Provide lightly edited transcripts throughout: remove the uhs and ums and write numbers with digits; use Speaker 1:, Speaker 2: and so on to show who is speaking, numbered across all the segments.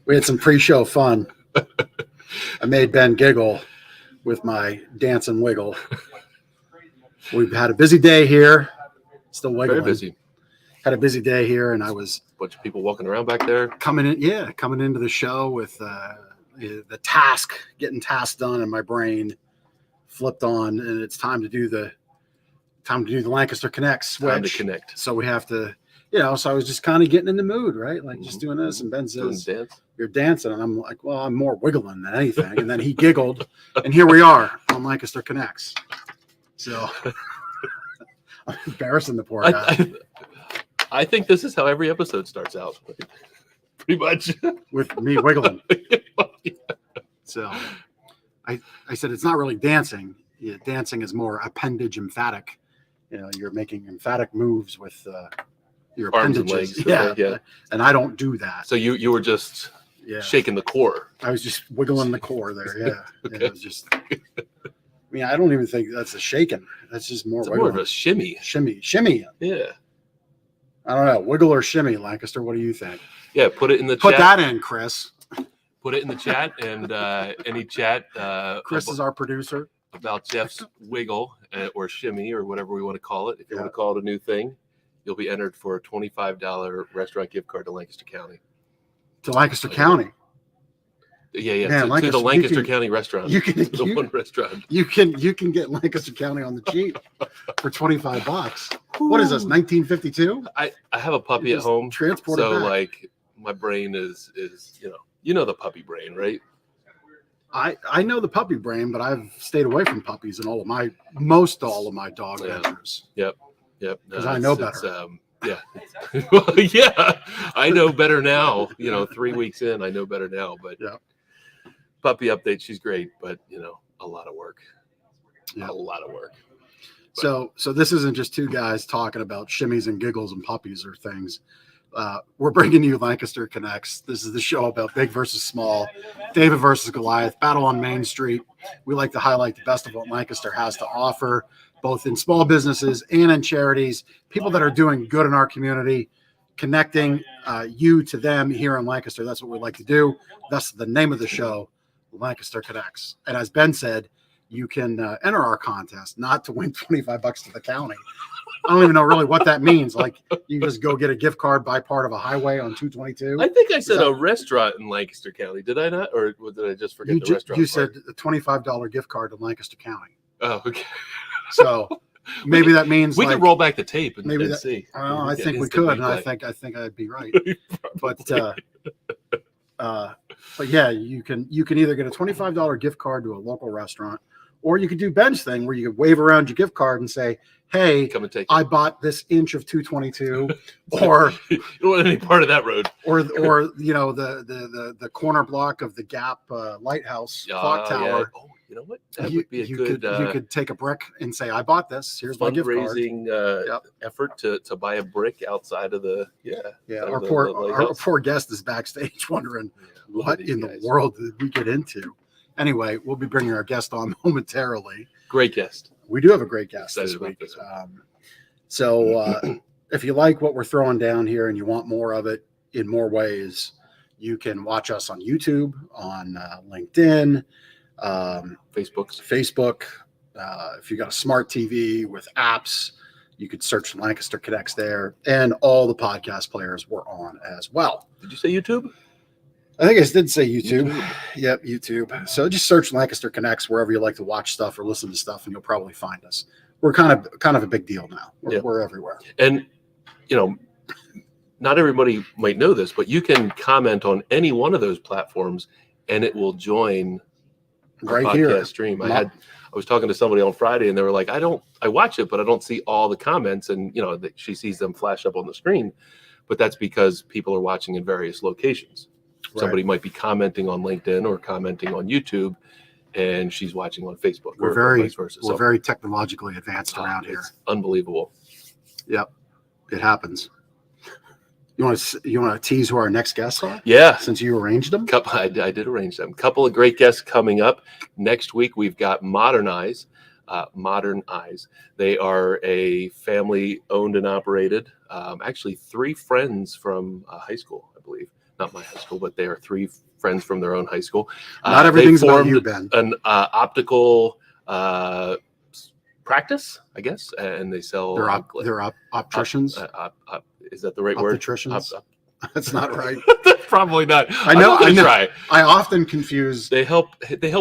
Speaker 1: We had some pre-show fun. I made Ben giggle with my dance and wiggle. We've had a busy day here. Still wiggling.
Speaker 2: Very busy.
Speaker 1: Had a busy day here, and I was
Speaker 2: a bunch of people walking around back there.
Speaker 1: Coming into the show with the task, getting tasks done, and my brain flipped on, and it's time to do the Lancaster Connect switch.
Speaker 2: Time to connect.
Speaker 1: So we have to, so I was just kind of getting in the mood, right? Like just doing this, and Ben says, "You're dancing," and I'm like, "Well, I'm more wiggling than anything." And then he giggled, and here we are on Lancaster Connects. So I'm embarrassing the poor guy.
Speaker 2: I think this is how every episode starts out, pretty much,
Speaker 1: with me wiggling. So I said it's not really dancing. Yeah, dancing is more appendage emphatic. You're making emphatic moves with your
Speaker 2: arms
Speaker 1: appendages.
Speaker 2: and legs.
Speaker 1: Yeah. And I don't do that.
Speaker 2: So you were just shaking the core.
Speaker 1: I was just wiggling the core there. Yeah.
Speaker 2: Okay.
Speaker 1: It was just. I don't even think that's a shaking. That's just more.
Speaker 2: It's more of a shimmy.
Speaker 1: Shimmy.
Speaker 2: Yeah.
Speaker 1: I don't know. Wiggle or shimmy, Lancaster. What do you think?
Speaker 2: Yeah, put it in the chat.
Speaker 1: Put that in, Chris.
Speaker 2: Put it in the chat, and any chat.
Speaker 1: Chris is our producer.
Speaker 2: About Jeff's wiggle or shimmy or whatever we want to call it. If you want to call it a new thing, you'll be entered for a $25 restaurant gift card to Lancaster County.
Speaker 1: To Lancaster County.
Speaker 2: Yeah.
Speaker 1: Man,
Speaker 2: to the Lancaster County restaurant. One restaurant. You can
Speaker 1: get Lancaster County on the cheap for $25. What is this? 1952?
Speaker 2: I have a puppy at home.
Speaker 1: Transport
Speaker 2: so
Speaker 1: it back.
Speaker 2: Like my brain is the puppy brain, right?
Speaker 1: I know the puppy brain, but I've stayed away from puppies in all of my dog ventures.
Speaker 2: Yep.
Speaker 1: Because I know better.
Speaker 2: Well, yeah, I know better now. 3 weeks in, I know better now. But puppy update, she's great, but a lot of work.
Speaker 1: Yeah.
Speaker 2: A lot of work.
Speaker 1: But, so this isn't just two guys talking about shimmies and giggles and puppies or things. We're bringing you Lancaster Connects. This is the show about big versus small, David versus Goliath, battle on Main Street. We like to highlight the best of what Lancaster has to offer, both in small businesses and in charities, people that are doing good in our community, connecting you to them here in Lancaster. That's what we like to do. That's the name of the show, Lancaster Connects. And as Ben said, you can enter our contest, not to win $25 to the county. I don't even know really what that means. Like you just go get a gift card, buy part of a highway on 222.
Speaker 2: I think I said a restaurant in Lancaster County. Did I not? Or did I just forget the restaurant?
Speaker 1: You said a $25 gift card to Lancaster County.
Speaker 2: Oh, okay.
Speaker 1: So maybe that means
Speaker 2: we could roll back the tape and see.
Speaker 1: I think we could, and I think I'd be right. But yeah, you can either get a $25 gift card to a local restaurant, or you could do Ben's thing where you could wave around your gift card and say, "Hey,
Speaker 2: come and take
Speaker 1: I bought this inch of 222," or
Speaker 2: you don't want any part of that road,
Speaker 1: or the corner block of the Gap Lighthouse clock tower.
Speaker 2: Yeah. Oh, you know what? That would be
Speaker 1: you could take a brick and say, "I bought this. Here's my gift card."
Speaker 2: Fundraising effort to buy a brick outside of the
Speaker 1: Our poor guest is backstage wondering what in the world did we get into. Anyway, we'll be bringing our guest on momentarily.
Speaker 2: Great guest.
Speaker 1: We do have a great guest this week. So if you like what we're throwing down here and you want more of it in more ways, you can watch us on YouTube, on LinkedIn, Facebook. If you got a smart TV with apps, you could search Lancaster Connects there, and all the podcast players we're on as well.
Speaker 2: Did you say YouTube?
Speaker 1: I think I did say YouTube. Yep, YouTube. So just search Lancaster Connects wherever you like to watch stuff or listen to stuff, and you'll probably find us. We're kind of a big deal now. We're everywhere.
Speaker 2: And not everybody might know this, but you can comment on any one of those platforms, and it will join our
Speaker 1: right
Speaker 2: podcast
Speaker 1: here.
Speaker 2: Stream. I was talking to somebody on Friday, and they were like, I watch it, but I don't see all the comments, and she sees them flash up on the screen, but that's because people are watching in various locations. Right. Somebody might be commenting on LinkedIn or commenting on YouTube, and she's watching on Facebook.
Speaker 1: We're very technologically advanced around here.
Speaker 2: Unbelievable.
Speaker 1: Yep, it happens. You want to tease who our next guests are?
Speaker 2: Yeah,
Speaker 1: since you arranged them.
Speaker 2: I did arrange them. Couple of great guests coming up next week. We've got Modern Eyes. They are a family owned and operated. Actually, 3 friends from high school, I believe. not my high school, but they are three friends from their own high school.
Speaker 1: Not everything's about you, Ben.
Speaker 2: An optical practice, I guess, and they sell.
Speaker 1: They're opticians.
Speaker 2: Is that the right word?
Speaker 1: Opticians. That's not right.
Speaker 2: Probably not.
Speaker 1: I know.
Speaker 2: Try.
Speaker 1: I often confuse.
Speaker 2: They help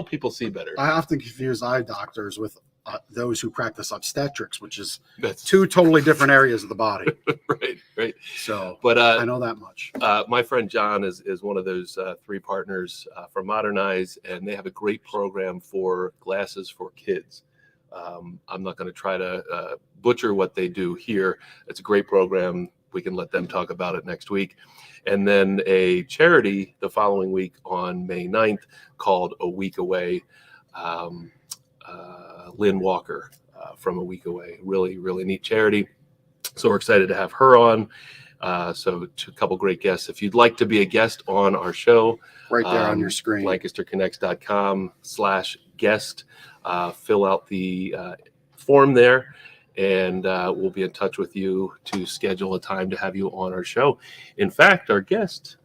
Speaker 2: people see better.
Speaker 1: I often confuse eye doctors with those who practice obstetrics, which is
Speaker 2: That's
Speaker 1: two totally different areas of the body.
Speaker 2: right.
Speaker 1: So,
Speaker 2: but
Speaker 1: I know that much.
Speaker 2: My friend John is one of those three partners from Modernize, and they have a great program for glasses for kids. I'm not going to try to butcher what they do here. It's a great program. We can let them talk about it next week. And then a charity the following week on May 9th called A Week Away. Lynn Walker from A Week Away. Really, really neat charity. So we're excited to have her on. So a couple great guests. If you'd like to be a guest on our show,
Speaker 1: Right there on your screen.
Speaker 2: LancasterConnects.com/guest. Fill out the form there, and we'll be in touch with you to schedule a time to have you on our show. In fact, that's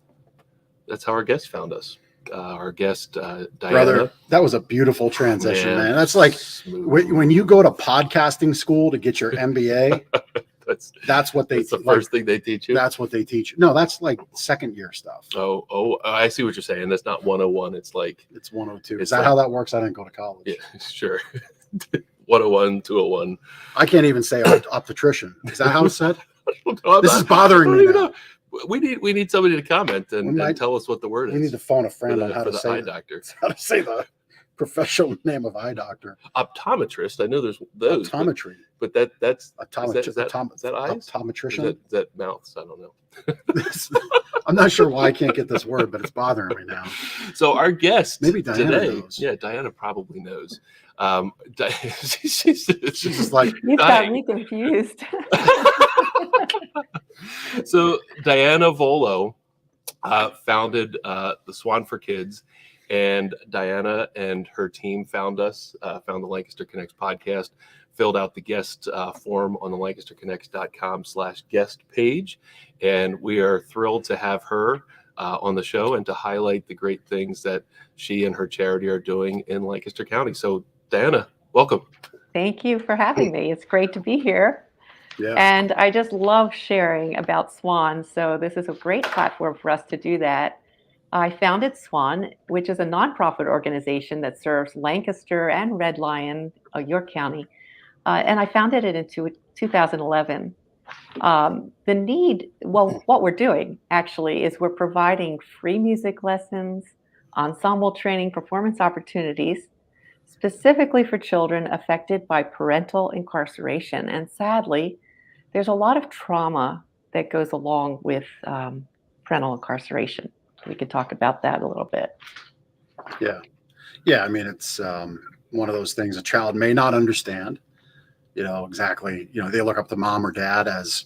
Speaker 2: how our guest found us. Our guest, Diana.
Speaker 1: Brother, that was a beautiful transition, man. That's like
Speaker 2: smooth.
Speaker 1: when you go to podcasting school to get your MBA. That's what
Speaker 2: the first thing they teach you.
Speaker 1: That's what they teach you. No, that's like second year stuff.
Speaker 2: Oh, I see what you're saying. That's not 101. It's
Speaker 1: 102. Is that how that works? I didn't go to college.
Speaker 2: Yeah, sure. 101, 201.
Speaker 1: I can't even say obstetrician. Is that how it's said? This is
Speaker 2: I
Speaker 1: bothering
Speaker 2: don't
Speaker 1: me
Speaker 2: even
Speaker 1: now.
Speaker 2: know. We need somebody to comment and tell us what the word is.
Speaker 1: We need to phone a friend on how to
Speaker 2: the
Speaker 1: say
Speaker 2: eye doctor.
Speaker 1: How to say the professional name of eye doctor.
Speaker 2: Optometrist. I know there's those.
Speaker 1: Optometry.
Speaker 2: But that's
Speaker 1: Optometry.
Speaker 2: is that eyes?
Speaker 1: Optometrician.
Speaker 2: Is that mouths? I don't know.
Speaker 1: I'm not sure why I can't get this word, but it's bothering me now.
Speaker 2: So our guest
Speaker 1: Maybe Diana
Speaker 2: today,
Speaker 1: knows.
Speaker 2: Yeah, Diana probably knows. She's just like
Speaker 3: You've got me confused.
Speaker 2: So Diana Vuolo founded the SWAN4kids, and Diana and her team found the Lancaster Connects podcast, filled out the guest form on the LancasterConnects.com/guest page, and we are thrilled to have her on the show and to highlight the great things that she and her charity are doing in Lancaster County. So Diana, welcome.
Speaker 3: Thank you for having me. It's great to be here.
Speaker 1: Yeah.
Speaker 3: And I just love sharing about SWAN. So this is a great platform for us to do that. I founded SWAN, which is a nonprofit organization that serves Lancaster and Red Lion, York County. And I founded it in 2011. What we're doing actually is we're providing free music lessons, ensemble training, performance opportunities, specifically for children affected by parental incarceration. And sadly, there's a lot of trauma that goes along with parental incarceration. We could talk about that a little bit.
Speaker 1: Yeah. I mean, it's one of those things a child may not understand. Exactly. They look up to mom or dad as,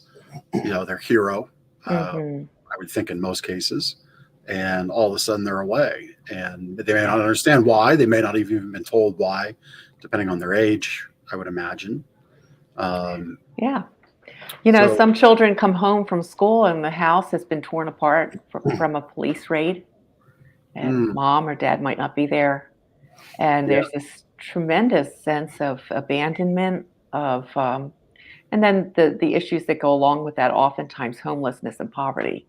Speaker 1: their hero. I would think in most cases, and all of a sudden they're away, and they may not understand why. They may not have even been told why, depending on their age, I would imagine.
Speaker 3: Yeah. Some children come home from school and the house has been torn apart from a police raid, and mom or dad might not be there. And there's this tremendous sense of abandonment and then the issues that go along with that, oftentimes homelessness and poverty.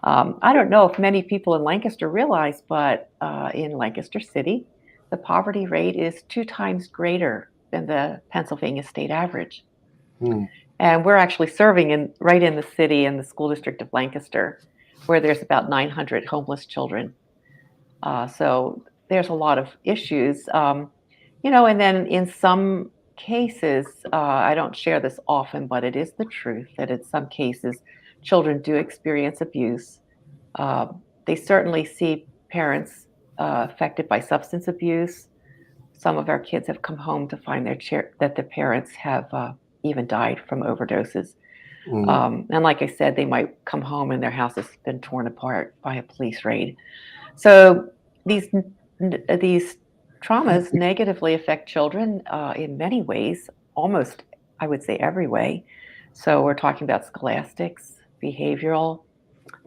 Speaker 3: I don't know if many people in Lancaster realize, but in Lancaster City, the poverty rate is 2 times greater than the Pennsylvania state average. And we're actually serving right in the city in the school district of Lancaster, where there's about 900 homeless children. So there's a lot of issues, and then in some cases, I don't share this often, but it is the truth that in some cases, children do experience abuse. They certainly see parents affected by substance abuse. Some of our kids have come home to find that their parents have even died from overdoses. And like I said, they might come home and their house has been torn apart by a police raid. So these traumas negatively affect children in many ways, almost, I would say, every way. So we're talking about scholastics, behavioral,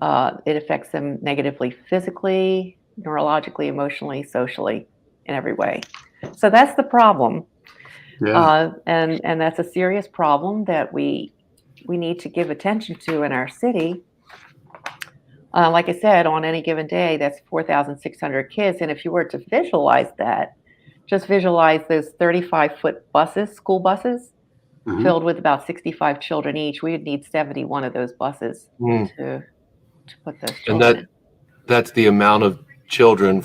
Speaker 3: It affects them negatively physically, neurologically, emotionally, socially, in every way. So that's the problem.
Speaker 1: Yeah.
Speaker 3: And that's a serious problem that we need to give attention to in our city. Like I said, on any given day, that's 4,600 kids. And if you were to visualize that, just visualize those 35-foot buses, school buses,
Speaker 1: Mhm.
Speaker 3: filled with about 65 children each. We would need 71 of those buses to put those
Speaker 2: And
Speaker 3: children in.
Speaker 2: that's the amount of children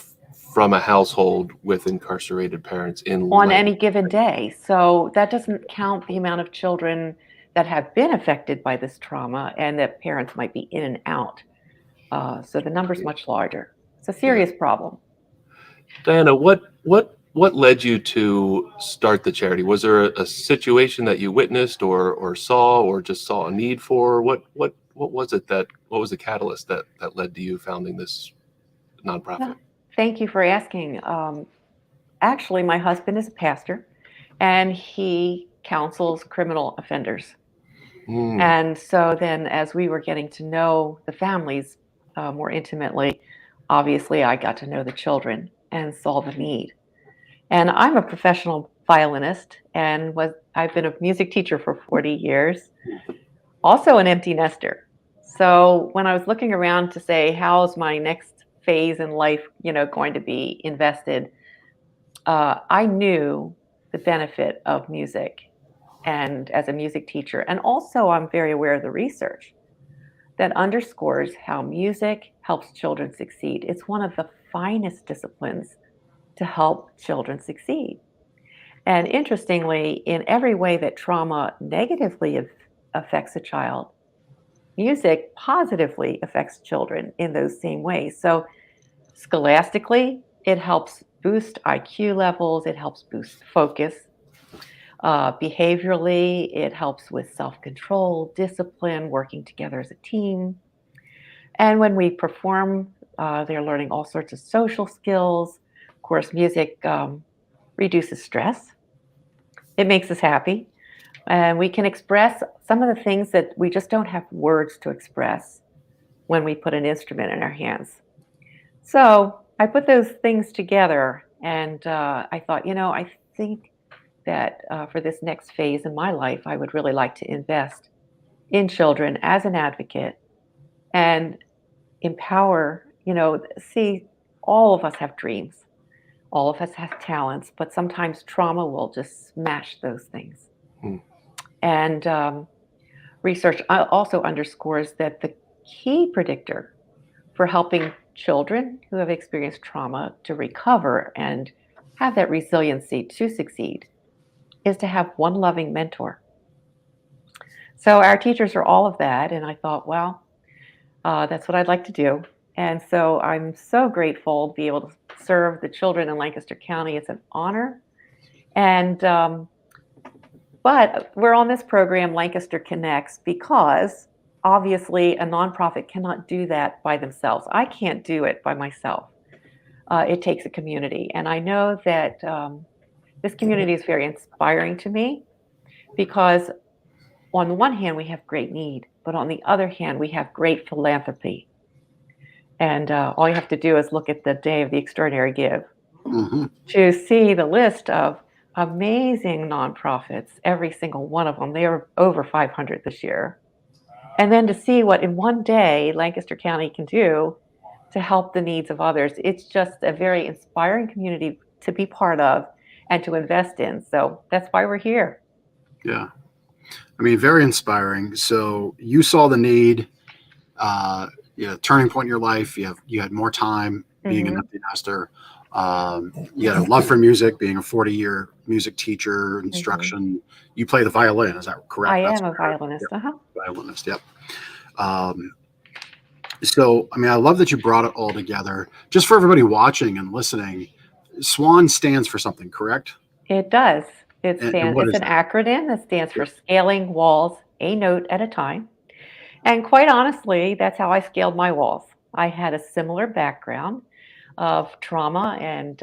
Speaker 2: from a household with incarcerated parents in
Speaker 3: On any given day. So that doesn't count the amount of children that have been affected by this trauma and that parents might be in and out. So the number's much larger. It's a serious problem.
Speaker 2: Diana, what led you to start the charity? Was there a situation that you witnessed or saw or just saw a need for? What was it what was the catalyst that led to you founding this nonprofit?
Speaker 3: Well, thank you for asking. Actually, my husband is a pastor and he counsels criminal offenders. And so then as we were getting to know the families more intimately, obviously I got to know the children and saw the need. And I'm a professional violinist and I've been a music teacher for 40 years, also an empty nester. So when I was looking around to say, how's my next phase in life, going to be invested, I knew the benefit of music and as a music teacher. And also I'm very aware of the research that underscores how music helps children succeed. It's one of the finest disciplines to help children succeed. And interestingly, in every way that trauma negatively affects a child, music positively affects children in those same ways. So scholastically, it helps boost IQ levels, it helps boost focus. Behaviorally, it helps with self-control, discipline, working together as a team. And when we perform, they're learning all sorts of social skills. Of course, music reduces stress. It makes us happy. And we can express some of the things that we just don't have words to express when we put an instrument in our hands. So I put those things together and I thought, I think that for this next phase in my life, I would really like to invest in children as an advocate and empower, see, all of us have dreams. All of us have talents, but sometimes trauma will just smash those things. And research also underscores that the key predictor for helping children who have experienced trauma to recover and have that resiliency to succeed is to have one loving mentor. So our teachers are all of that, and I thought, well, that's what I'd like to do. And so I'm so grateful to be able to serve the children in Lancaster County. It's an honor. And but we're on this program, Lancaster Connects, because obviously a nonprofit cannot do that by themselves. I can't do it by myself. It takes a community. And I know that this community is very inspiring to me because on the one hand, we have great need, but on the other hand, we have great philanthropy. And all you have to do is look at the Day of the Extraordinary Give to see the list of amazing nonprofits, every single one of them. They are over 500 this year. And then to see what in one day Lancaster County can do to help the needs of others. It's just a very inspiring community to be part of and to invest in. So that's why we're here.
Speaker 1: Yeah. I mean, very inspiring. So you saw the need, turning point in your life. You had more time being an empty nester. You had a love for music, being a 40-year music teacher, instruction. You play the violin, is that correct?
Speaker 3: I am a violinist.
Speaker 1: Violinist, yep. So, I mean, I love that you brought it all together. Just for everybody watching and listening, SWAN stands for something, correct?
Speaker 3: It does. It's an
Speaker 1: that?
Speaker 3: acronym that stands for Scaling Walls a Note at a Time. And quite honestly, that's how I scaled my walls. I had a similar background of trauma and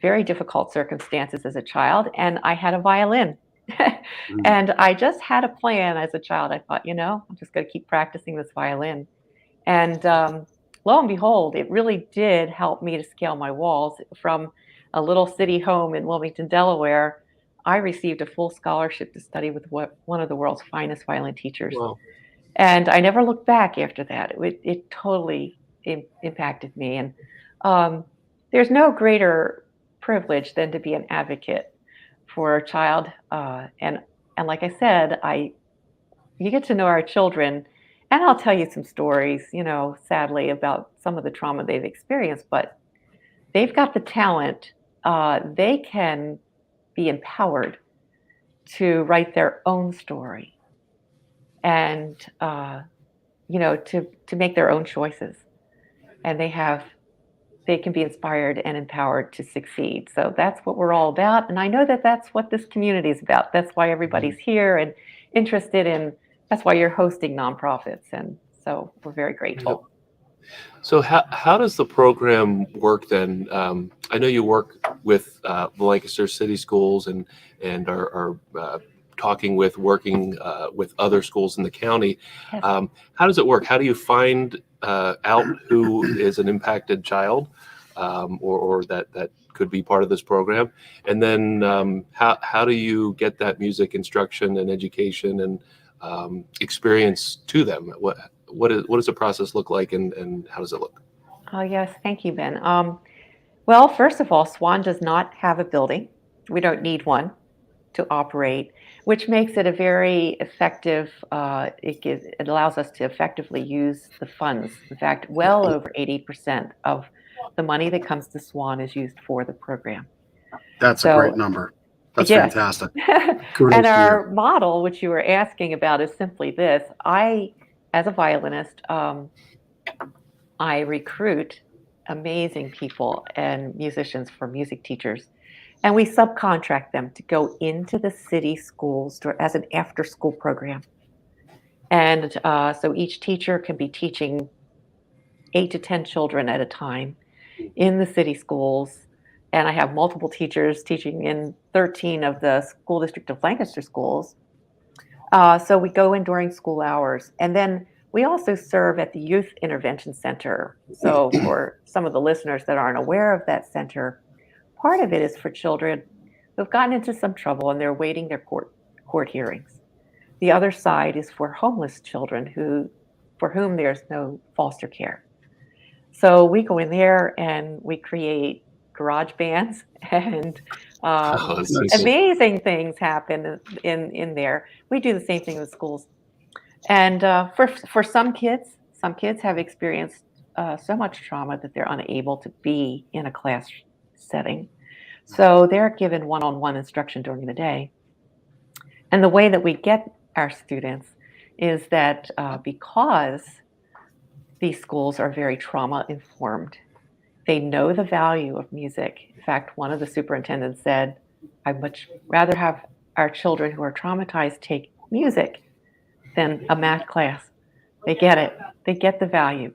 Speaker 3: very difficult circumstances as a child, and I had a violin. And I just had a plan as a child. I thought, I'm just going to keep practicing this violin. And lo and behold, it really did help me to scale my walls. From a little city home in Wilmington, Delaware, I received a full scholarship to study with one of the world's finest violin teachers.
Speaker 2: Wow.
Speaker 3: And I never looked back after that. It totally impacted me. And there's no greater privilege than to be an advocate for a child. And like I said, you get to know our children, and I'll tell you some stories, sadly, about some of the trauma they've experienced, but they've got the talent. They can be empowered to write their own story and, to make their own choices. And they can be inspired and empowered to succeed. So that's what we're all about. And I know that that's what this community is about. That's why everybody's here and interested in, that's why you're hosting nonprofits. And so we're very grateful.
Speaker 2: So how does the program work then? I know you work with the Lancaster City Schools and are working with other schools in the county.
Speaker 3: Yes.
Speaker 2: How does it work? How do you find out who is an impacted child or that could be part of this program? And then how do you get that music instruction and education and experience to them? What does the process look like and how does it look?
Speaker 3: Oh, yes. Thank you, Ben. Well, first of all, SWAN does not have a building. We don't need one to operate, which makes it a very effective, it allows us to effectively use the funds. In fact, well over 80% of the money that comes to SWAN is used for the program.
Speaker 1: That's a great number. That's
Speaker 3: yes.
Speaker 1: fantastic.
Speaker 3: And our model, which you were asking about, is simply this. As a violinist, I recruit amazing people and musicians for music teachers, and we subcontract them to go into the city schools as an after-school program. And so each teacher can be teaching 8 to 10 children at a time in the city schools. And I have multiple teachers teaching in 13 of the school district of Lancaster schools. So we go in during school hours. And then we also serve at the Youth Intervention Center. So for some of the listeners that aren't aware of that center, part of it is for children who've gotten into some trouble and they're awaiting their court hearings. The other side is for homeless children for whom there's no foster care. So we go in there and we create garage bands and amazing things happen in there. We do the same thing with schools. And for some kids have experienced so much trauma that they're unable to be in a class setting. So they're given one-on-one instruction during the day. And the way that we get our students is that because these schools are very trauma-informed, they know the value of music. In fact, one of the superintendents said, I'd much rather have our children who are traumatized take music than a math class. They get it. They get the value.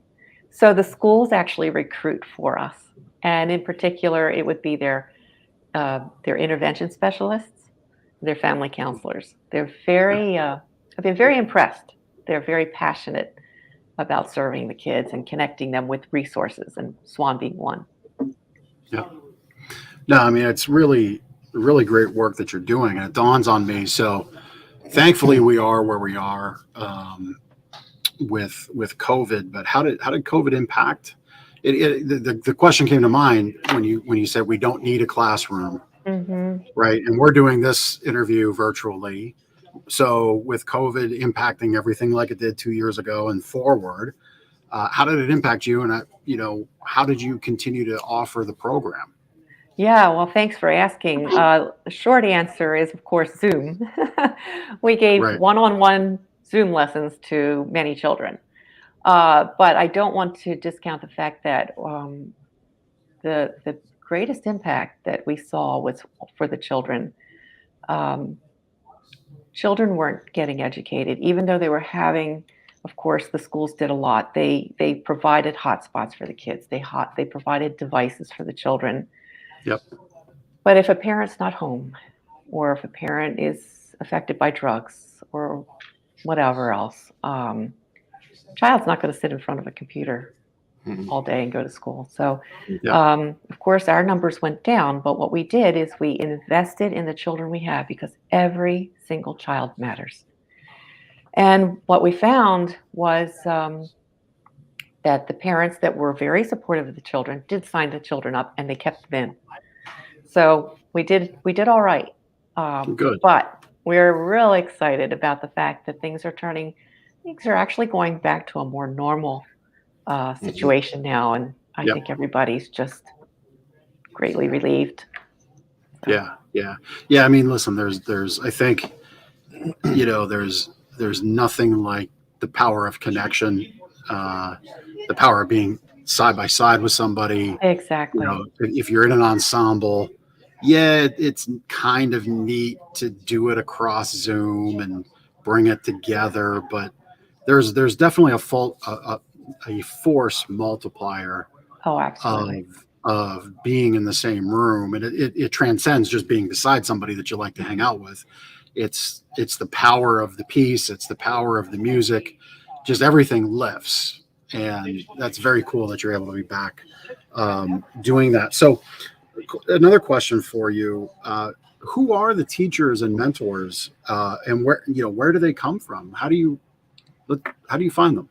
Speaker 3: So the schools actually recruit for us. And in particular, it would be their intervention specialists, their family counselors. They're I've been very impressed. They're very passionate about serving the kids and connecting them with resources, and SWAN being one.
Speaker 1: Yeah. No, I mean, it's really, really great work that you're doing. And it dawns on me. So thankfully we are where we are with COVID, but how did COVID impact it? The question came to mind when you said we don't need a classroom, right? And we're doing this interview virtually. So with COVID impacting everything like it did 2 years ago and forward, how did it impact you? And how did you continue to offer the program?
Speaker 3: Yeah, well, thanks for asking. The short answer is, of course, Zoom. We gave one-on-one Zoom lessons to many children. But I don't want to discount the fact that the greatest impact that we saw was for the children. Children weren't getting educated, even though they were having, of course, the schools did a lot. They provided hotspots for the kids. They provided devices for the children.
Speaker 1: Yep.
Speaker 3: But if a parent's not home, or if a parent is affected by drugs or whatever else, child's not going to sit in front of a computer
Speaker 2: Mhm.
Speaker 3: all day and go to school. So,
Speaker 1: Yeah.
Speaker 3: of course, our numbers went down, but what we did is we invested in the children we have because every single child matters. And what we found was that the parents that were very supportive of the children did sign the children up, and they kept them in. So we did all right.
Speaker 1: Good.
Speaker 3: But we're really excited about the fact that things are actually going back to a more normal situation now, and I think everybody's just greatly relieved. So.
Speaker 1: Yeah. I mean, listen, there's I think, there's nothing like the power of connection, the power of being side by side with somebody.
Speaker 3: Exactly.
Speaker 1: If you're in an ensemble, it's kind of neat to do it across Zoom and bring it together, but there's definitely a force multiplier
Speaker 3: Oh, absolutely.
Speaker 1: of being in the same room, and it transcends just being beside somebody that you like to hang out with. It's the power of the piece, it's the power of the music, just everything lifts, and that's very cool that you're able to be back doing that. So another question for you: who are the teachers and mentors, and where do they come from? How do you find them?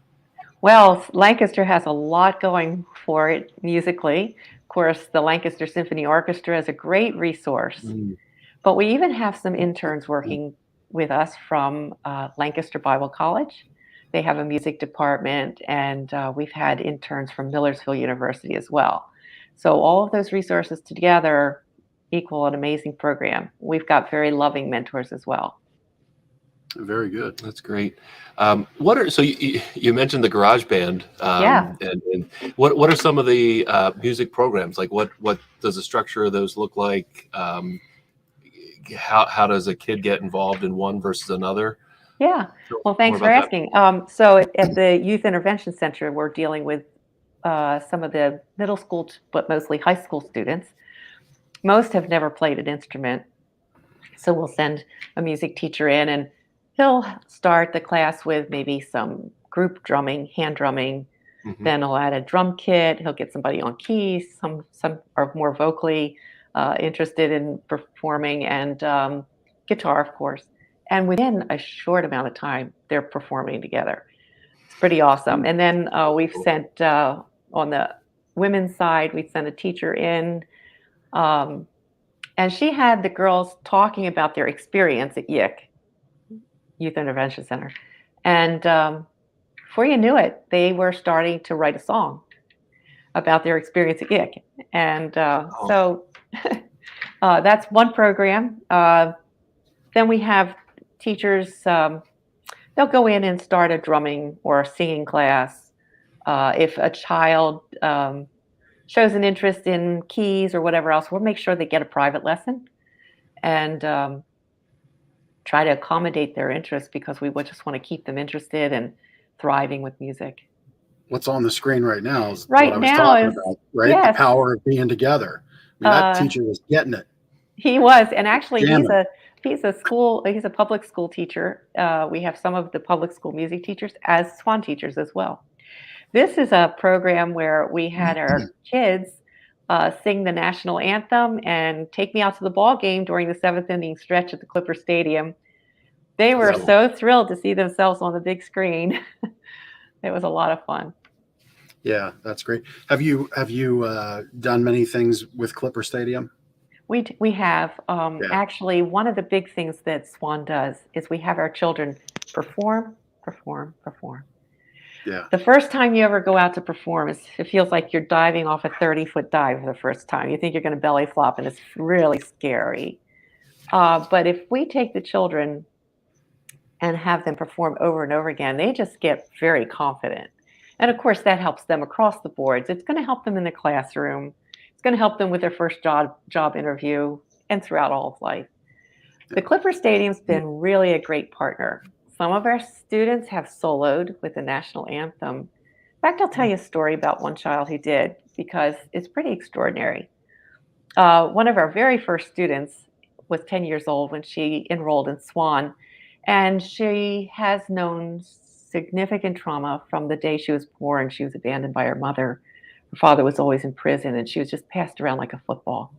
Speaker 3: Well, Lancaster has a lot going for it musically. Of course, the Lancaster Symphony Orchestra is a great resource, but we even have some interns working with us from Lancaster Bible College. They have a music department, and we've had interns from Millersville University as well. So all of those resources together equal an amazing program. We've got very loving mentors as well.
Speaker 1: Very good.
Speaker 2: That's great. So you mentioned the garage band. And what are some of the music programs? Like what does the structure of those look like? How does a kid get involved in one versus another?
Speaker 3: Yeah. Well, thanks for asking. So at the Youth Intervention Center, we're dealing with some of the middle school, but mostly high school students. Most have never played an instrument. So we'll send a music teacher in, and he'll start the class with maybe some group drumming, hand drumming. Then he'll add a drum kit. He'll get somebody on keys. Some are more vocally interested in performing, and guitar, of course. And within a short amount of time, they're performing together. It's pretty awesome. And then we've sent, on the women's side, we sent a teacher in, and she had the girls talking about their experience at YIC, Youth Intervention Center. And before you knew it, they were starting to write a song about their experience at YIC. And so that's one program. Then we have teachers, they'll go in and start a drumming or a singing class. If a child shows an interest in keys or whatever else, we'll make sure they get a private lesson and try to accommodate their interests, because we just want to keep them interested and thriving with music.
Speaker 1: What's on the screen right now is
Speaker 3: right
Speaker 1: what I was
Speaker 3: now
Speaker 1: talking
Speaker 3: is,
Speaker 1: about, right?
Speaker 3: Yes.
Speaker 1: The power of being together. I mean, that teacher was getting it.
Speaker 3: He was, and actually
Speaker 1: Jamming.
Speaker 3: he's a public school teacher. We have some of the public school music teachers as SWAN teachers as well. This is a program where we had our kids sing the national anthem and take me out to the ball game during the 7th inning stretch at the Clipper Stadium. They were so thrilled to see themselves on the big screen. It was a lot of fun.
Speaker 1: Yeah, that's great. Have you done many things with Clipper Stadium?
Speaker 3: We have. Actually, one of the big things that SWAN does is we have our children perform.
Speaker 1: Yeah.
Speaker 3: The first time you ever go out to perform, it feels like you're diving off a 30-foot dive for the first time. You think you're going to belly flop, and it's really scary. But if we take the children and have them perform over and over again, they just get very confident. And of course, that helps them across the boards. It's going to help them in the classroom. It's going to help them with their first job interview and throughout all of life. The Clipper Stadium's been really a great partner. Some of our students have soloed with the national anthem. In fact, I'll tell you a story about one child who did, because it's pretty extraordinary. One of our very first students was 10 years old when she enrolled in SWAN, and she has known significant trauma from the day she was born. She was abandoned by her mother. Her father was always in prison, and she was just passed around like a football.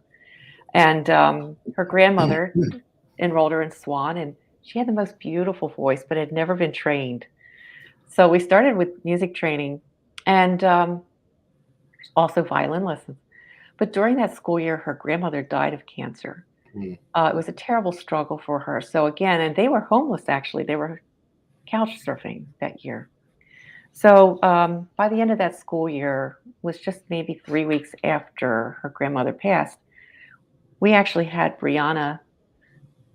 Speaker 3: And her grandmother enrolled her in SWAN, and she had the most beautiful voice, but had never been trained. So we started with music training and also violin lessons. But during that school year, her grandmother died of cancer. It was a terrible struggle for her. So again, and they were homeless, actually. They were couch surfing that year. So by the end of that school year, was just maybe 3 weeks after her grandmother passed, we actually had Brianna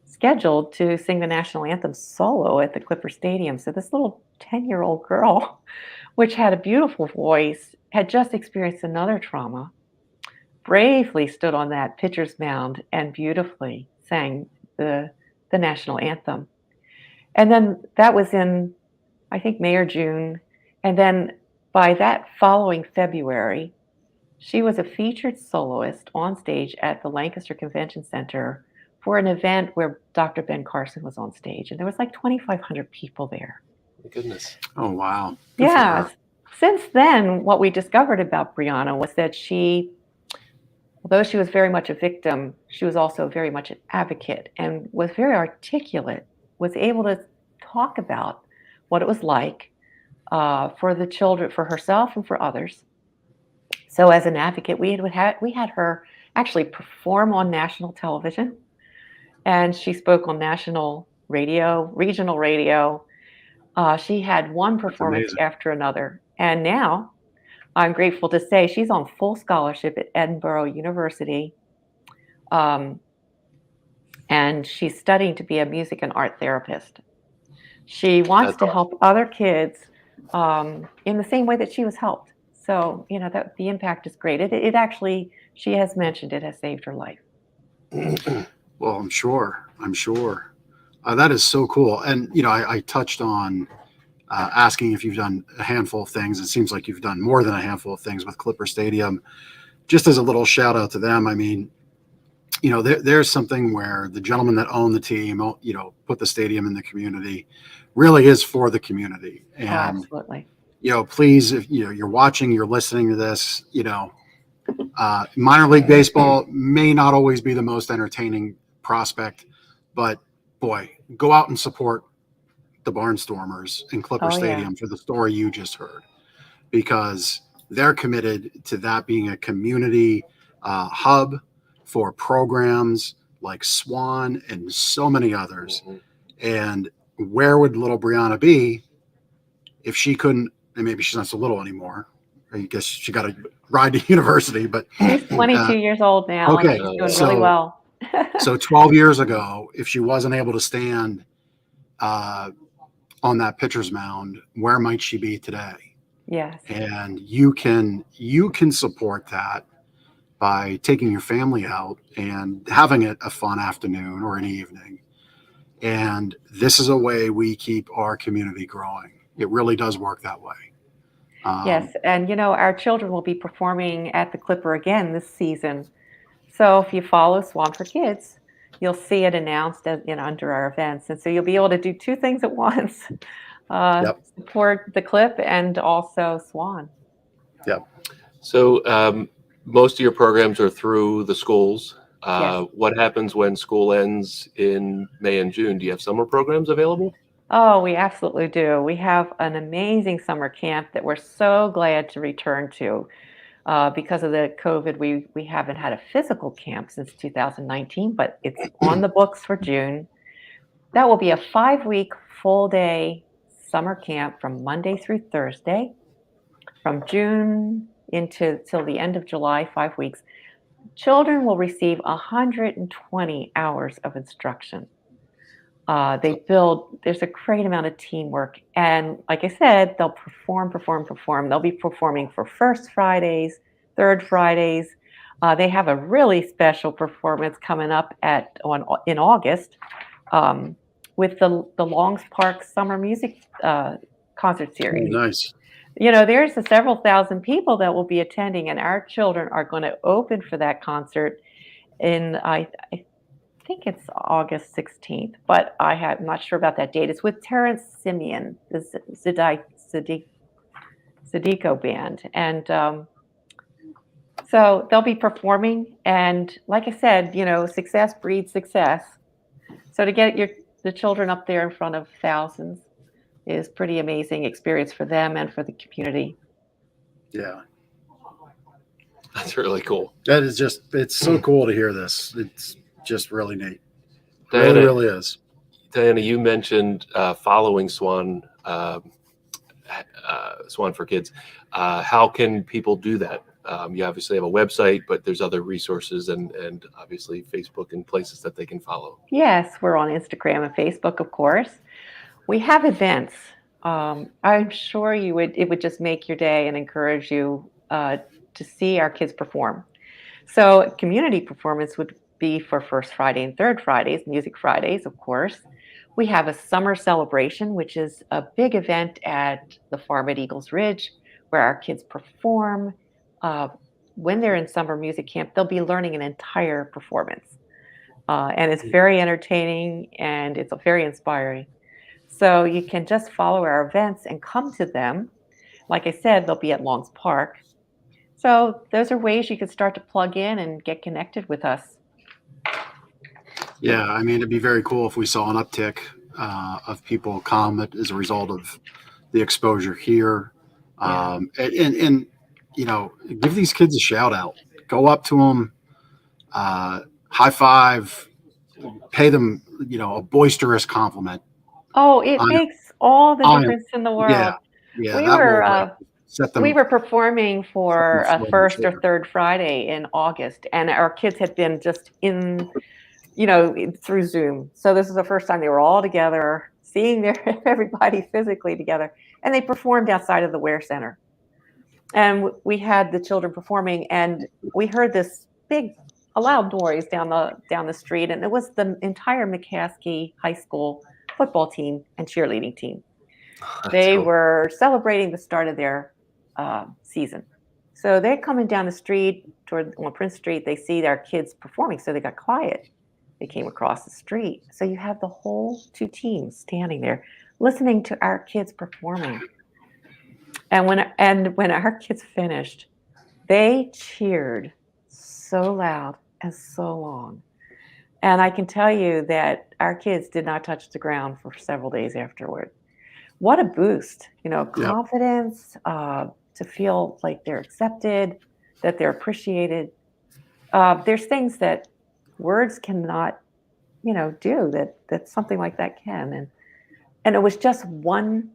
Speaker 3: scheduled to sing the national anthem solo at the Clipper Stadium. So this little 10-year-old girl, which had a beautiful voice, had just experienced another trauma, bravely stood on that pitcher's mound and beautifully sang the national anthem. And then that was in, I think, May or June. And then by that following February, she was a featured soloist on stage at the Lancaster Convention Center for an event where Dr. Ben Carson was on stage. And there was like 2,500 people there.
Speaker 2: My goodness.
Speaker 1: Oh, wow. Good
Speaker 3: Yeah. Since then, what we discovered about Brianna was that she, although she was very much a victim, she was also very much an advocate and was very articulate, was able to talk about what it was like for the children, for herself and for others. So as an advocate, we had her actually perform on national television, and she spoke on national radio, regional radio. She had one performance after another. And now I'm grateful to say she's on full scholarship at Edinburgh University. And she's studying to be a music and art therapist. She wants to help other kids in the same way that she was helped. So, you know, that the impact is great. It actually, she has mentioned it has saved her life.
Speaker 1: Well, I'm sure. That is so cool. And, you know, I touched on asking if you've done a handful of things. It seems like you've done more than a handful of things with Clipper Stadium. Just as a little shout out to them, I mean, you know, there's something where the gentleman that owned the team, you know, put the stadium in the community, really is for the community. And,
Speaker 3: absolutely.
Speaker 1: You know, please, if you know you're watching, you're listening to this, you know, minor league baseball may not always be the most entertaining prospect, but boy, go out and support the Barnstormers in Clipper Stadium for the story you just heard, because they're committed to that being a community hub for programs like SWAN and so many others. And where would little Brianna be if she couldn't, and maybe she's not so little anymore. I guess she got to ride to university, but
Speaker 3: she's 22 years old now.
Speaker 1: Okay,
Speaker 3: and she's doing really well.
Speaker 1: So 12 years ago, if she wasn't able to stand on that pitcher's mound, where might she be today?
Speaker 3: Yes.
Speaker 1: And you can support that by taking your family out and having it a fun afternoon or an evening. And this is a way we keep our community growing. It really does work that way.
Speaker 3: Yes, and you know, our children will be performing at the Clipper again this season. So if you follow SWAN4kids, you'll see it announced as, you know, under our events. And so you'll be able to do two things at once. Support the Clip and also SWAN.
Speaker 1: Yep.
Speaker 2: So most of your programs are through the schools.
Speaker 3: Yes.
Speaker 2: What happens when school ends in May and June? Do you have summer programs available?
Speaker 3: Oh, we absolutely do. We have an amazing summer camp that we're so glad to return to. Because of the COVID, we haven't had a physical camp since 2019, but it's on the books for June. That will be a 5-week full-day summer camp from Monday through Thursday, from June till the end of July, 5 weeks. Children will receive 120 hours of instruction. There's a great amount of teamwork. And like I said, they'll perform. They'll be performing for First Fridays, Third Fridays. They have a really special performance coming up in August with the Longs Park Summer Music Concert Series.
Speaker 1: Oh, nice.
Speaker 3: You know, there's several thousand people that will be attending, and our children are going to open for that concert in think it's August 16th, but I'm not sure about that date. It's with Terrence Simeon, the Zydeco band. And so they'll be performing. And like I said, success breeds success. So to get the children up there in front of thousands is pretty amazing experience for them and for the community.
Speaker 1: Yeah.
Speaker 2: That's really cool.
Speaker 1: That is it's so cool to hear this. It's just really neat.
Speaker 2: Diana,
Speaker 1: It really is.
Speaker 2: Diana, you mentioned following SWAN, SWAN4kids. How can people do that? You obviously have a website, but there's other resources and obviously Facebook and places that they can follow.
Speaker 3: Yes, we're on Instagram and Facebook, of course. We have events. I'm sure it would just make your day and encourage you to see our kids perform. So community performance would be for First Friday and Third Fridays, Music Fridays, of course. We have a summer celebration, which is a big event at the farm at Eagles Ridge, where our kids perform. When they're in summer music camp, they'll be learning an entire performance. And it's very entertaining and it's very inspiring. So you can just follow our events and come to them. Like I said, they'll be at Long's Park. So those are ways you can start to plug in and get connected with us.
Speaker 1: Yeah, I mean, it'd be very cool if we saw an uptick of people come as a result of the exposure here. And give these kids a shout out. Go up to them, high five, pay them, a boisterous compliment.
Speaker 3: Oh, it makes all the difference in the world.
Speaker 1: Yeah.
Speaker 3: We were performing for a first or third Friday in August, and our kids had been just through Zoom. So this is the first time they were all together, seeing everybody physically together, and they performed outside of the Ware Center. And we had the children performing, and we heard this a loud noise down the street, and it was the entire McCaskey High School football team and cheerleading team. They were celebrating the start of their season. So they're coming down the street on Prince Street. They see their kids performing, so they got quiet. They came across the street. So you have the whole two teams standing there listening to our kids performing. And when our kids finished, they cheered so loud and so long. And I can tell you that our kids did not touch the ground for several days afterward. What a boost, confidence, to feel like they're accepted, that they're appreciated. There's things that words cannot, do that something like that can. And it was just one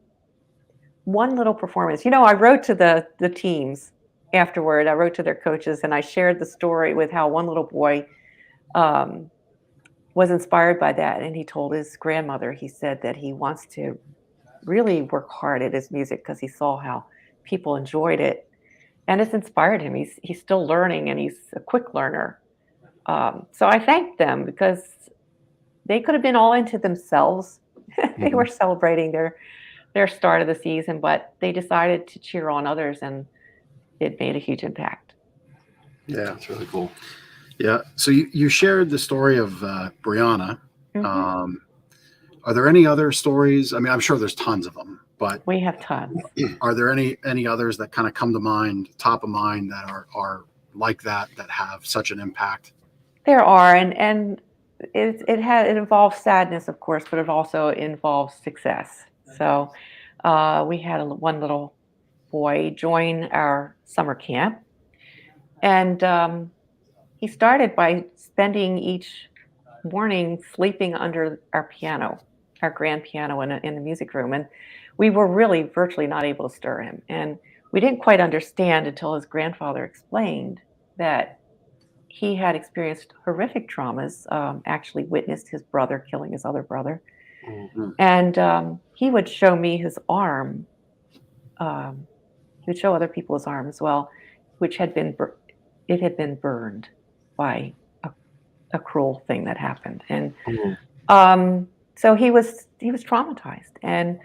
Speaker 3: little performance. I wrote to the teams afterward. I wrote to their coaches, and I shared the story with how one little boy was inspired by that. And he told his grandmother, he said that he wants to really work hard at his music because he saw how people enjoyed it. And it's inspired him. He's still learning, and he's a quick learner. So I thanked them because they could have been all into themselves. They were celebrating their start of the season, but they decided to cheer on others, and it made a huge impact.
Speaker 1: Yeah,
Speaker 2: it's really cool.
Speaker 1: Yeah. So you shared the story of Brianna.
Speaker 3: Mm-hmm.
Speaker 1: Are there any other stories? I mean, I'm sure there's tons of them, but
Speaker 3: we have tons.
Speaker 1: Are there any others that kind of come to mind, top of mind, that are like that have such an impact?
Speaker 3: There are, and it involves sadness, of course, but it also involves success. So we had one little boy join our summer camp, and he started by spending each morning sleeping under our piano, our grand piano in the music room. And we were really virtually not able to stir him. And we didn't quite understand until his grandfather explained that he had experienced horrific traumas, actually witnessed his brother killing his other brother. Mm-hmm. And he would show me his arm. He would show other people his arm as well, which had been burned by a cruel thing that happened. And so he was traumatized.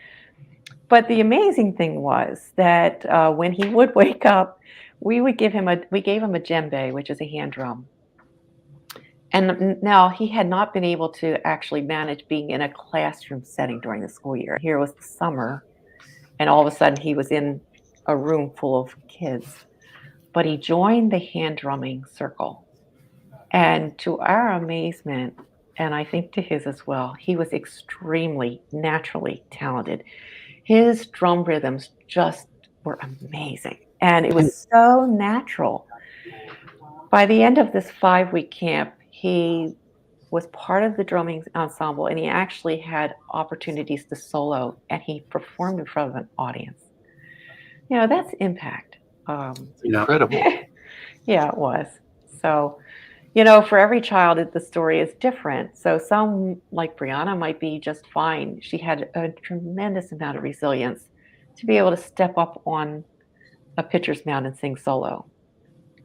Speaker 3: But the amazing thing was that when he would wake up, we gave him a djembe, which is a hand drum. And now he had not been able to actually manage being in a classroom setting during the school year. Here was the summer, and all of a sudden he was in a room full of kids. But he joined the hand drumming circle. And to our amazement, and I think to his as well, he was extremely naturally talented. His drum rhythms just were amazing. And it was so natural. By the end of this 5-week camp, he was part of the drumming ensemble, and he actually had opportunities to solo, and he performed in front of an audience. That's impact.
Speaker 2: Incredible.
Speaker 3: Yeah, it was. So, for every child, the story is different. So some, like Brianna, might be just fine. She had a tremendous amount of resilience to be able to step up on a pitcher's mound and sing solo.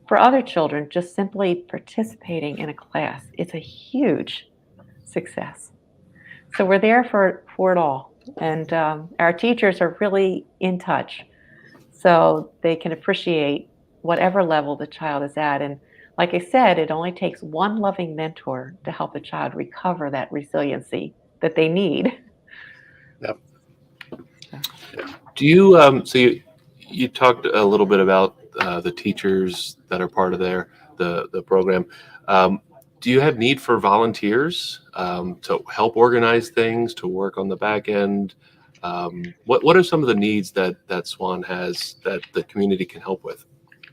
Speaker 3: For other children, just simply participating in a class, it's a huge success. So we're there for it all. And our teachers are really in touch, so they can appreciate whatever level the child is at. And like I said, it only takes one loving mentor to help a child recover that resiliency that they need.
Speaker 1: Yep.
Speaker 2: Do you so you talked a little bit about the teachers that are part of the program. Do you have need for volunteers to help organize things, to work on the back end? What are some of the needs that SWAN has that the community can help with?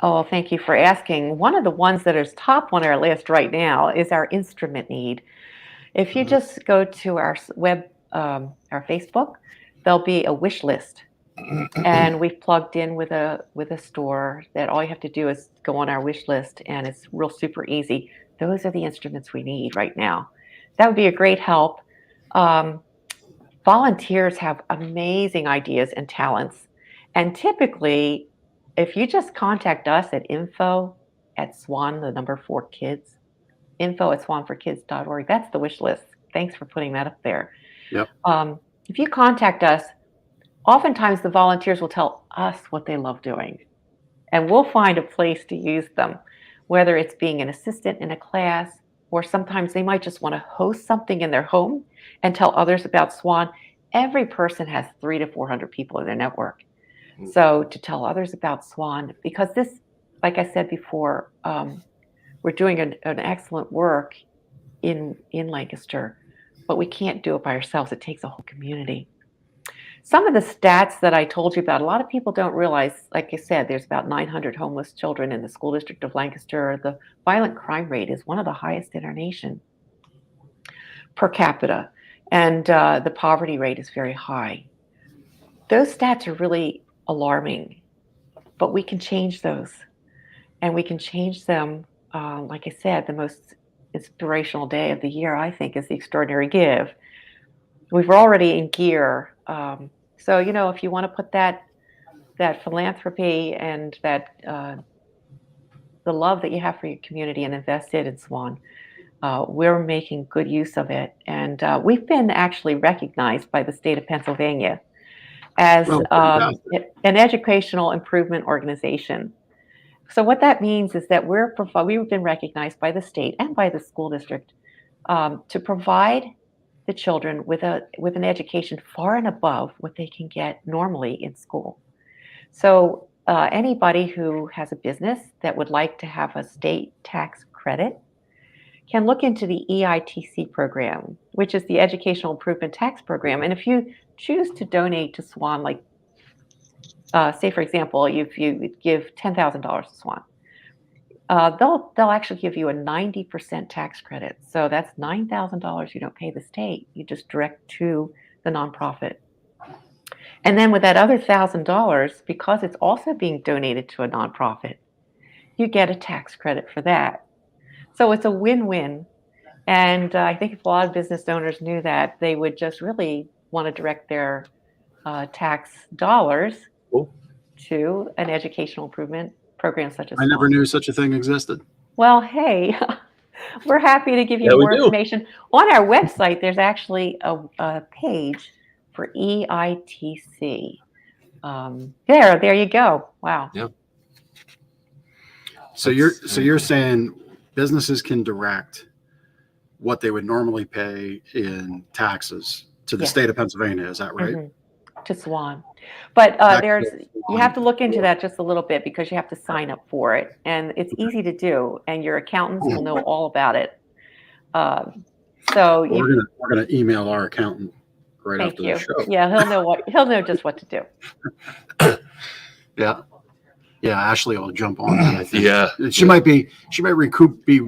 Speaker 3: Oh, thank you for asking. One of the ones that is top on our list right now is our instrument need. If you just go to our web, our Facebook, there'll be a wish list. And we've plugged in with a store that all you have to do is go on our wish list, and it's real super easy. Those are the instruments we need right now. That would be a great help. Volunteers have amazing ideas and talents. And typically, if you just contact us at info@SWAN, the number 4kids, info@SWAN4kids.org, that's the wish list. Thanks for putting that up there.
Speaker 1: Yep.
Speaker 3: If you contact us, oftentimes the volunteers will tell us what they love doing, and we'll find a place to use them, whether it's being an assistant in a class, or sometimes they might just want to host something in their home and tell others about SWAN. Every person has 300 to 400 people in their network. So to tell others about SWAN, because this, like I said before, we're doing an excellent work in Lancaster, but we can't do it by ourselves. It takes a whole community. Some of the stats that I told you about, a lot of people don't realize, like I said, there's about 900 homeless children in the school district of Lancaster. The violent crime rate is one of the highest in our nation per capita, and the poverty rate is very high. Those stats are really alarming, but we can change those, and we can change them. Like I said, the most inspirational day of the year, I think, is the Extraordinary Give. We've already in gear. So, if you want to put that philanthropy and that the love that you have for your community and invest it in SWAN, we're making good use of it. And we've been actually recognized by the state of Pennsylvania as an educational improvement organization. So what that means is that we've been recognized by the state and by the school district to provide the children with an education far and above what they can get normally in school. So anybody who has a business that would like to have a state tax credit can look into the EITC program, which is the Educational Improvement Tax Program. And if you choose to donate to SWAN, like say for example, if you give $10,000 to SWAN, they'll actually give you a 90% tax credit. So that's $9,000 you don't pay the state. You just direct to the nonprofit. And then with that other $1,000, because it's also being donated to a nonprofit, you get a tax credit for that. So it's a win-win. And I think if a lot of business owners knew that, they would just really want to direct their tax dollars to an educational improvement program such as
Speaker 1: I never knew such a thing existed.
Speaker 3: Well, hey, we're happy to give you more information. On our website, there's actually a page for EITC. There you go. Wow.
Speaker 2: Yeah.
Speaker 1: So you're saying businesses can direct what they would normally pay in taxes to the
Speaker 3: Yes.
Speaker 1: state of Pennsylvania. Is that right?
Speaker 3: To SWAN. But
Speaker 1: Back to
Speaker 3: you
Speaker 1: SWAN.
Speaker 3: have to look into that just a little bit because you have to sign up for it. And it's easy to do, and your accountants will know all about it. So
Speaker 1: we're gonna email our accountant right
Speaker 3: thank
Speaker 1: after
Speaker 3: you.
Speaker 1: the show.
Speaker 3: Yeah, he'll know just what to do.
Speaker 1: Yeah. Yeah, Ashley will jump on that. I think.
Speaker 2: Yeah.
Speaker 1: She might be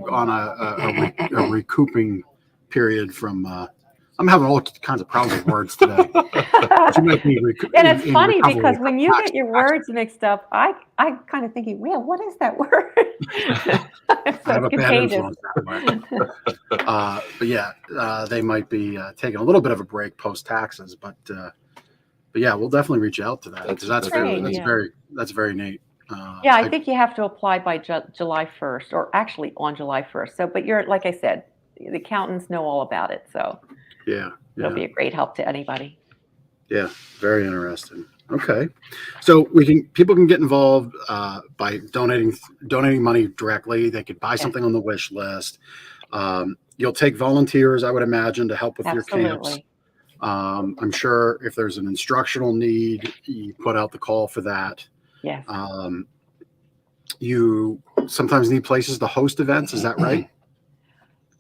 Speaker 1: on a recouping period from. I'm having all kinds of problems with words today. She might be
Speaker 3: And it's funny
Speaker 1: recovery
Speaker 3: because when you
Speaker 1: from
Speaker 3: get your words mixed up, I kind of thinking, well, what is that word?
Speaker 1: I have a bad
Speaker 3: contagious.
Speaker 1: influence that way. But yeah, they might be taking a little bit of a break post taxes, but yeah, we'll definitely reach out to that because that's very neat.
Speaker 3: Yeah, I think you have to apply by July 1st, or actually on July 1st. So, but like I said, the accountants know all about it, so it'll be a great help to anybody.
Speaker 1: Yeah, very interesting. Okay, so people can get involved by donating money directly. They could buy something on the wish list. You'll take volunteers, I would imagine, to help with your camps. I'm sure if there's an instructional need, you put out the call for that.
Speaker 3: Yes.
Speaker 1: You sometimes need places to host events. Is that right?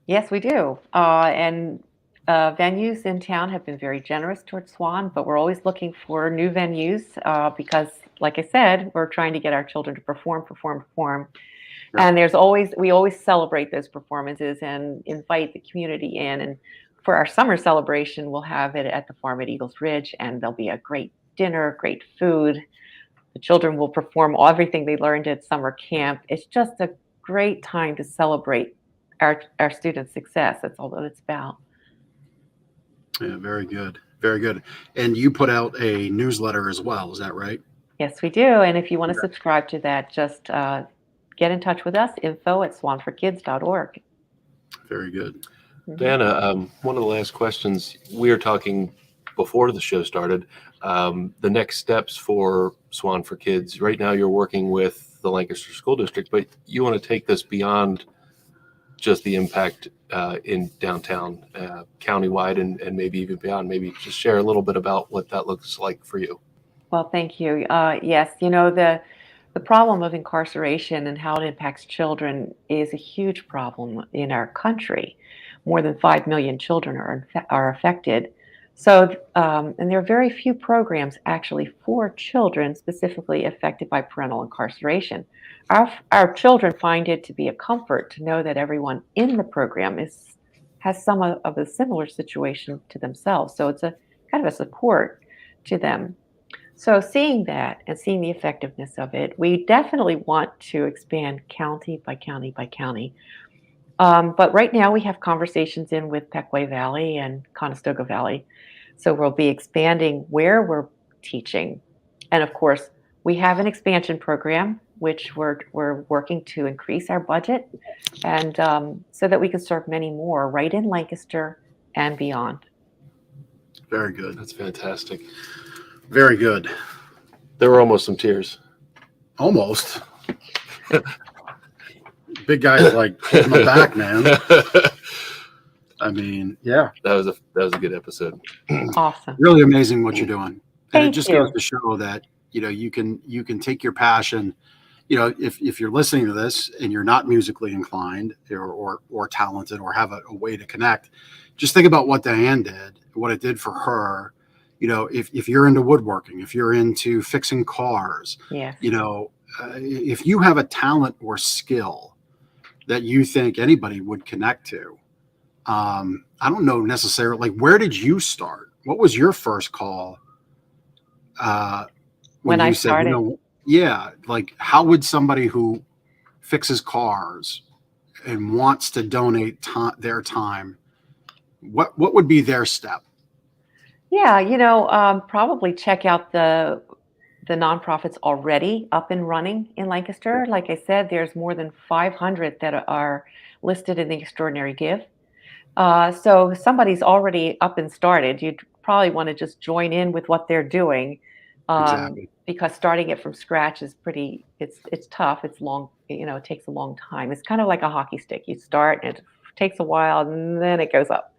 Speaker 3: Yes, we do. And venues in town have been very generous towards SWAN, but we're always looking for new venues because, like I said, we're trying to get our children to perform. Yeah. And we always celebrate those performances and invite the community in. And for our summer celebration, we'll have it at the farm at Eagles Ridge, and there'll be a great dinner, great food. The children will perform everything they learned at summer camp. It's just a great time to celebrate our students' success. That's all that it's about.
Speaker 1: Yeah, very good. Very good. And you put out a newsletter as well. Is that right?
Speaker 3: Yes, we do. And if you want to subscribe to that, just get in touch with us, info@swan4kids.org.
Speaker 1: Very good.
Speaker 2: Diana, one of the last questions, we were talking before the show started, the next steps for SWAN4kids. Right now you're working with the Lancaster School District, but you want to take this beyond just the impact in downtown, countywide, and maybe even beyond. Maybe just share a little bit about what that looks like for you.
Speaker 3: Well, thank you. Yes, the problem of incarceration and how it impacts children is a huge problem in our country. More than 5 million children are affected. So, and there are very few programs actually for children specifically affected by parental incarceration. Our children find it to be a comfort to know that everyone in the program has some of a similar situation to themselves. So it's a kind of a support to them. So seeing that and seeing the effectiveness of it, we definitely want to expand county by county by county. But right now we have conversations with Pequea Valley and Conestoga Valley. So we'll be expanding where we're teaching. And of course, we have an expansion program, which we're working to increase our budget and so that we can serve many more right in Lancaster and beyond.
Speaker 1: Very good.
Speaker 2: That's fantastic.
Speaker 1: Very good.
Speaker 2: There were almost some tears.
Speaker 1: Almost. Big guy's like holding my back, man. I mean, yeah.
Speaker 2: That was a good episode.
Speaker 3: Awesome.
Speaker 1: Really amazing what you're doing. And it just
Speaker 3: you.
Speaker 1: goes to show that, you can take your passion, if you're listening to this and you're not musically inclined or talented or have a way to connect, just think about what Diane did, what it did for her. If you're into woodworking, if you're into fixing cars,
Speaker 3: yes.
Speaker 1: If you have a talent or skill that you think anybody would connect to, I don't know necessarily, like, where did you start? What was your first call?
Speaker 3: When I started?
Speaker 1: Like, how would somebody who fixes cars and wants to donate their time, what would be their step?
Speaker 3: Yeah, probably check out the nonprofits already up and running in Lancaster. Like I said, there's more than 500 that are listed in the Extraordinary Give. So if somebody's already up and started, you'd probably want to just join in with what they're doing.
Speaker 1: Exactly.
Speaker 3: Because starting it from scratch is it's tough. It's long, it takes a long time. It's kind of like a hockey stick. You start and it takes a while, and then it goes up.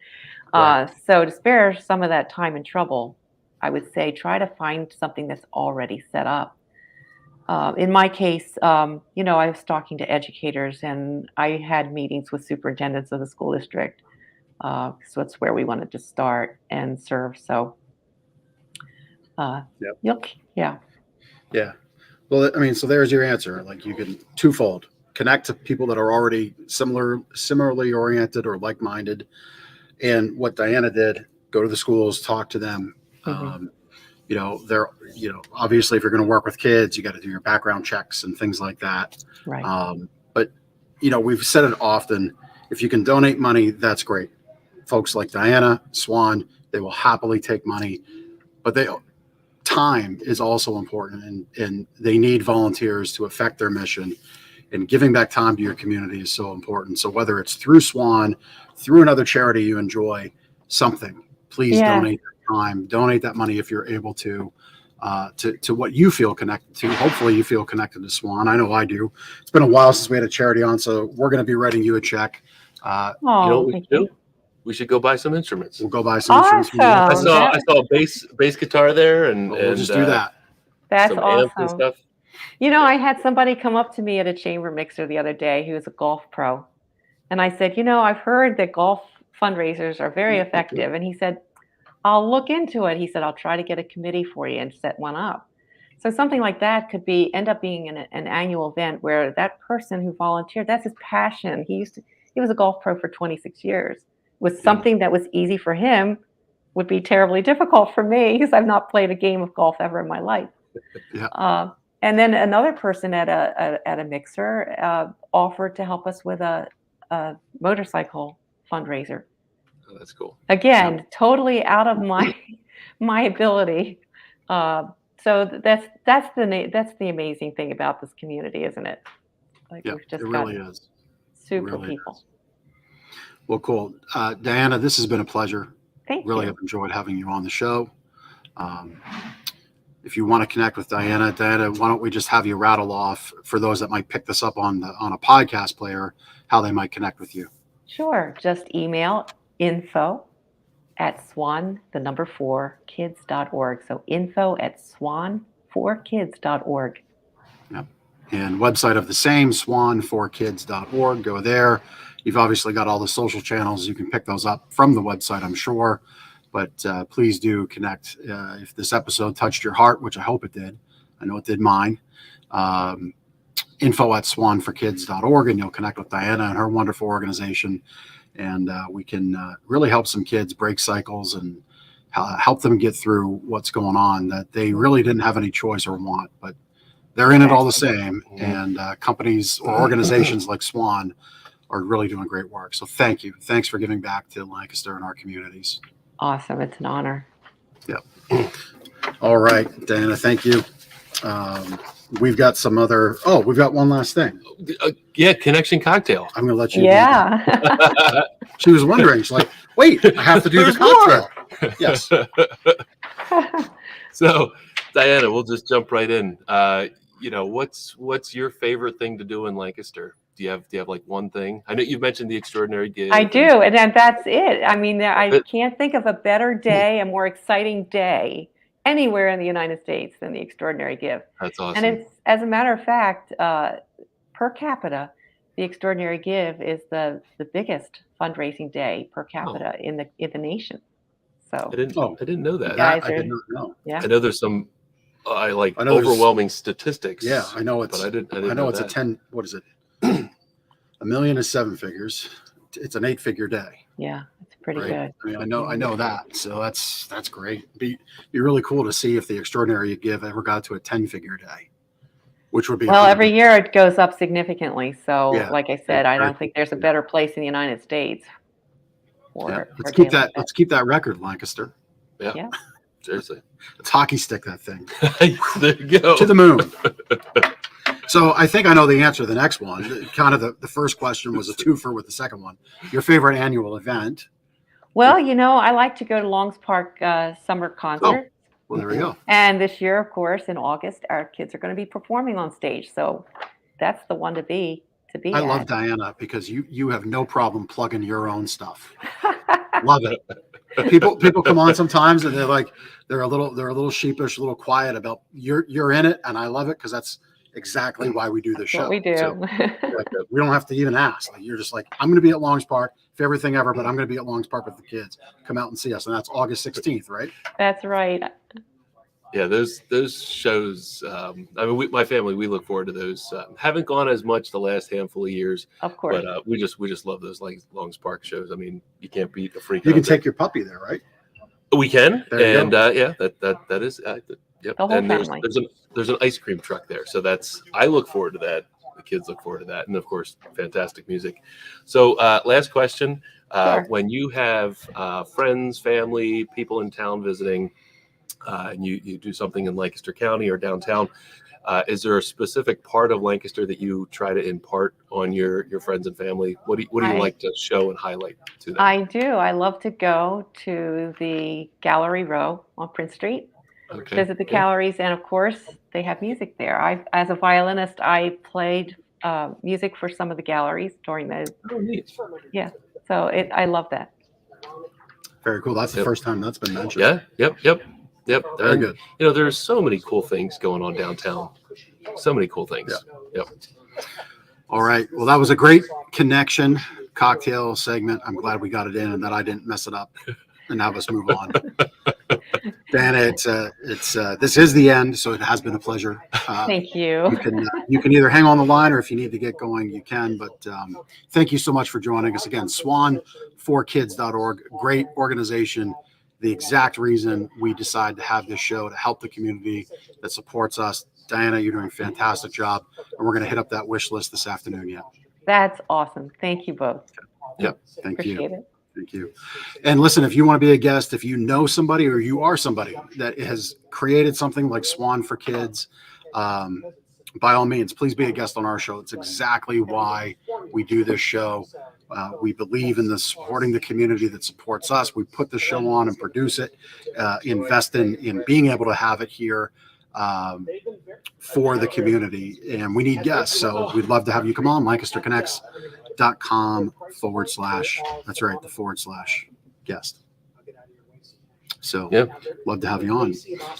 Speaker 2: Right.
Speaker 3: So to spare some of that time and trouble, I would say try to find something that's already set up. In my case, I was talking to educators, and I had meetings with superintendents of the school district. So it's where we wanted to start and serve. So, yeah.
Speaker 1: Yeah. Well, I mean, so there's your answer. Like, you can twofold: connect to people that are already similarly oriented or like-minded. And what Diana did, go to the schools, talk to them.
Speaker 3: Mhm.
Speaker 1: They're, obviously if you're going to work with kids, you got to do your background checks and things like that.
Speaker 3: Right.
Speaker 1: But, we've said it often, if you can donate money, that's great. Folks like Diana, SWAN, they will happily take money, but time is also important, and they need volunteers to affect their mission, and giving back time to your community is so important. So whether it's through SWAN, through another charity you enjoy, something, please donate that time, donate that money if you're able to what you feel connected to. Hopefully you feel connected to SWAN. I know I do. It's been a while since we had a charity on, so we're going to be writing you a check.
Speaker 2: You know what we should do? We should go buy some instruments.
Speaker 1: We'll go buy some instruments.
Speaker 2: I saw a bass guitar there, and
Speaker 1: we'll just do that.
Speaker 3: That's
Speaker 2: some amps and
Speaker 3: awesome.
Speaker 2: stuff.
Speaker 3: I had somebody come up to me at a chamber mixer the other day who was a golf pro. And I said, I've heard that golf fundraisers are very effective. And he said, I'll look into it. He said, I'll try to get a committee for you and set one up. So something like that could end up being an annual event where that person who volunteered, that's his passion. He was a golf pro for 26 years. Was something that was easy for him would be terribly difficult for me because I've not played a game of golf ever in my life.
Speaker 1: Yeah.
Speaker 3: And then another person at a mixer offered to help us with a motorcycle fundraiser.
Speaker 2: Oh, that's cool.
Speaker 3: Again, totally out of my ability. So that's the amazing thing about this community, isn't it? Like, we've just
Speaker 1: it really is.
Speaker 3: Super people.
Speaker 1: Well, cool. Diana, this has been a pleasure.
Speaker 3: Thank
Speaker 1: you. Have enjoyed having you on the show. If you want to connect with Diana, why don't we just have you rattle off, for those that might pick this up on a podcast player, how they might connect with you?
Speaker 3: Sure. Just email info@SWAN4kids.org. So info@SWAN4kids.org.
Speaker 1: Yep. And website of the same, SWAN4kids.org. Go there. You've obviously got all the social channels. You can pick those up from the website, I'm sure. But please do connect. If this episode touched your heart, which I hope it did, I know it did mine, info@SWAN4kids.org, and you'll connect with Diana and her wonderful organization. And we can really help some kids break cycles and help them get through what's going on that they really didn't have any choice or want, but they're in it all the same. And companies or organizations like SWAN are really doing great work. So thank you. Thanks for giving back to Lancaster and our communities.
Speaker 3: Awesome. It's an honor.
Speaker 1: Yep. All right, Diana, thank you. We've got we've got one last thing.
Speaker 2: Connection cocktail.
Speaker 1: I'm going to let you.
Speaker 3: Yeah.
Speaker 1: She was wondering. She's like, wait, I have to do the cocktail. Yes.
Speaker 2: So, Diana, we'll just jump right in. What's your favorite thing to do in Lancaster? Do you have like one thing? I know you've mentioned the extraordinary gig.
Speaker 3: I do, and that's it. I mean, I can't think of a better day, a more exciting day anywhere in the United States than the Extraordinary Give.
Speaker 2: That's awesome.
Speaker 3: And it's, as a matter of fact, per capita, the Extraordinary Give is the biggest fundraising day per capita in the nation. So
Speaker 2: I didn't know that.
Speaker 1: I did not know.
Speaker 3: Yeah.
Speaker 2: I know there's some overwhelming statistics.
Speaker 1: Yeah, I know it's.
Speaker 2: But I didn't
Speaker 1: I know it's
Speaker 2: that.
Speaker 1: a 10. What is it? $1 million is 7 figures. It's an 8-figure day.
Speaker 3: Yeah, it's pretty good.
Speaker 1: I mean, I know that. So that's great. Be really cool to see if the Extraordinary Give ever got to a 10-figure day, which would be
Speaker 3: every year it goes up significantly. So, like I said, I don't
Speaker 1: right.
Speaker 3: think there's a better place in the United States.
Speaker 1: Let's keep that. Let's keep that record, Lancaster.
Speaker 2: Yeah. Seriously.
Speaker 1: Let's hockey stick that thing.
Speaker 2: There you go.
Speaker 1: To the moon. So I think I know the answer to the next one. Kind of the first question was a twofer with the second one. Your favorite annual event?
Speaker 3: Well, I like to go to Longs Park summer concert.
Speaker 1: Well, there we go.
Speaker 3: And this year, of course, in August, our kids are going to be performing on stage. So that's the one to be to be
Speaker 1: I
Speaker 3: at.
Speaker 1: love Diana because you have no problem plugging your own stuff. Love it. People come on sometimes and they're a little sheepish, a little quiet about you're in it, and I love it because that's exactly why we do this show.
Speaker 3: What we do.
Speaker 1: So, we don't have to even ask. Like, you're just like, I'm going to be at Longs Park, favorite thing ever, but I'm going to be at Longs Park with the kids. Come out and see us, and that's August 16th, right?
Speaker 3: That's right.
Speaker 2: Yeah, those shows. I mean, my family, we look forward to those. Haven't gone as much the last handful of years,
Speaker 3: Of course.
Speaker 2: but we just love those Longs Park shows. I mean, you can't beat a free.
Speaker 1: You can take your puppy there, right?
Speaker 2: We can,
Speaker 1: There you go.
Speaker 2: yeah, that is. Yep.
Speaker 3: The whole
Speaker 2: And
Speaker 3: family.
Speaker 2: there's an ice cream truck there, so I look forward to that. The kids look forward to that, and of course, fantastic music. So, last question:
Speaker 3: Sure.
Speaker 2: when you have friends, family, people in town visiting, and you do something in Lancaster County or downtown, is there a specific part of Lancaster that you try to impart on your friends and family? What do you like to show and highlight to them?
Speaker 3: I do. I love to go to the Gallery Row on Prince Street,
Speaker 2: Okay.
Speaker 3: visit the galleries, and of course, they have music there. As a violinist, I played music for some of the galleries during those.
Speaker 2: Oh, neat.
Speaker 3: Yeah, so I love that.
Speaker 1: Very cool. That's the first time that's been mentioned.
Speaker 2: Yeah. Yep.
Speaker 1: Very
Speaker 2: And,
Speaker 1: good.
Speaker 2: there's so many cool things going on downtown. So many cool things. Yep.
Speaker 1: All right. Well, that was a great connection cocktail segment. I'm glad we got it in and that I didn't mess it up and have us move on. Dana, this is the end, so it has been a pleasure.
Speaker 3: Thank you.
Speaker 1: You can either hang on the line, or if you need to get going, you can. But thank you so much for joining us again. SWAN4kids.org, great organization. The exact reason we decided to have this show, to help the community that supports us. Diana, you're doing a fantastic job, and we're going to hit up that wish list this afternoon. Yeah.
Speaker 3: That's awesome. Thank you both.
Speaker 1: Yep. Thank you.
Speaker 3: Appreciate it.
Speaker 1: Thank you. And listen, if you want to be a guest, if you know somebody or you are somebody that has created something like SWAN for Kids, by all means, please be a guest on our show. It's exactly why we do this show. We believe in supporting the community that supports us. We put the show on and produce it, invest in being able to have it here for the community. And we need guests. So we'd love to have you come on, LancasterConnects.com/, that's right, the /guest. So love to have you on.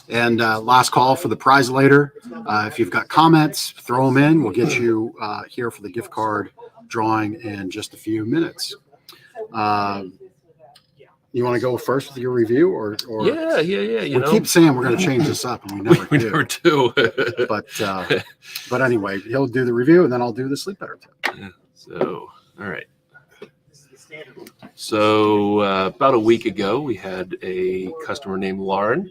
Speaker 1: And last call for the prize later. If you've got comments, throw them in. We'll get you here for the gift card drawing in just a few minutes. You want to go first with your review, or
Speaker 2: Yeah.
Speaker 1: we keep saying we're going to change this up, and we never
Speaker 2: We
Speaker 1: do.
Speaker 2: never do.
Speaker 1: But anyway, he'll do the review, and then I'll do the sleep better tip.
Speaker 2: So, all right. So about a week ago, we had a customer named Lauren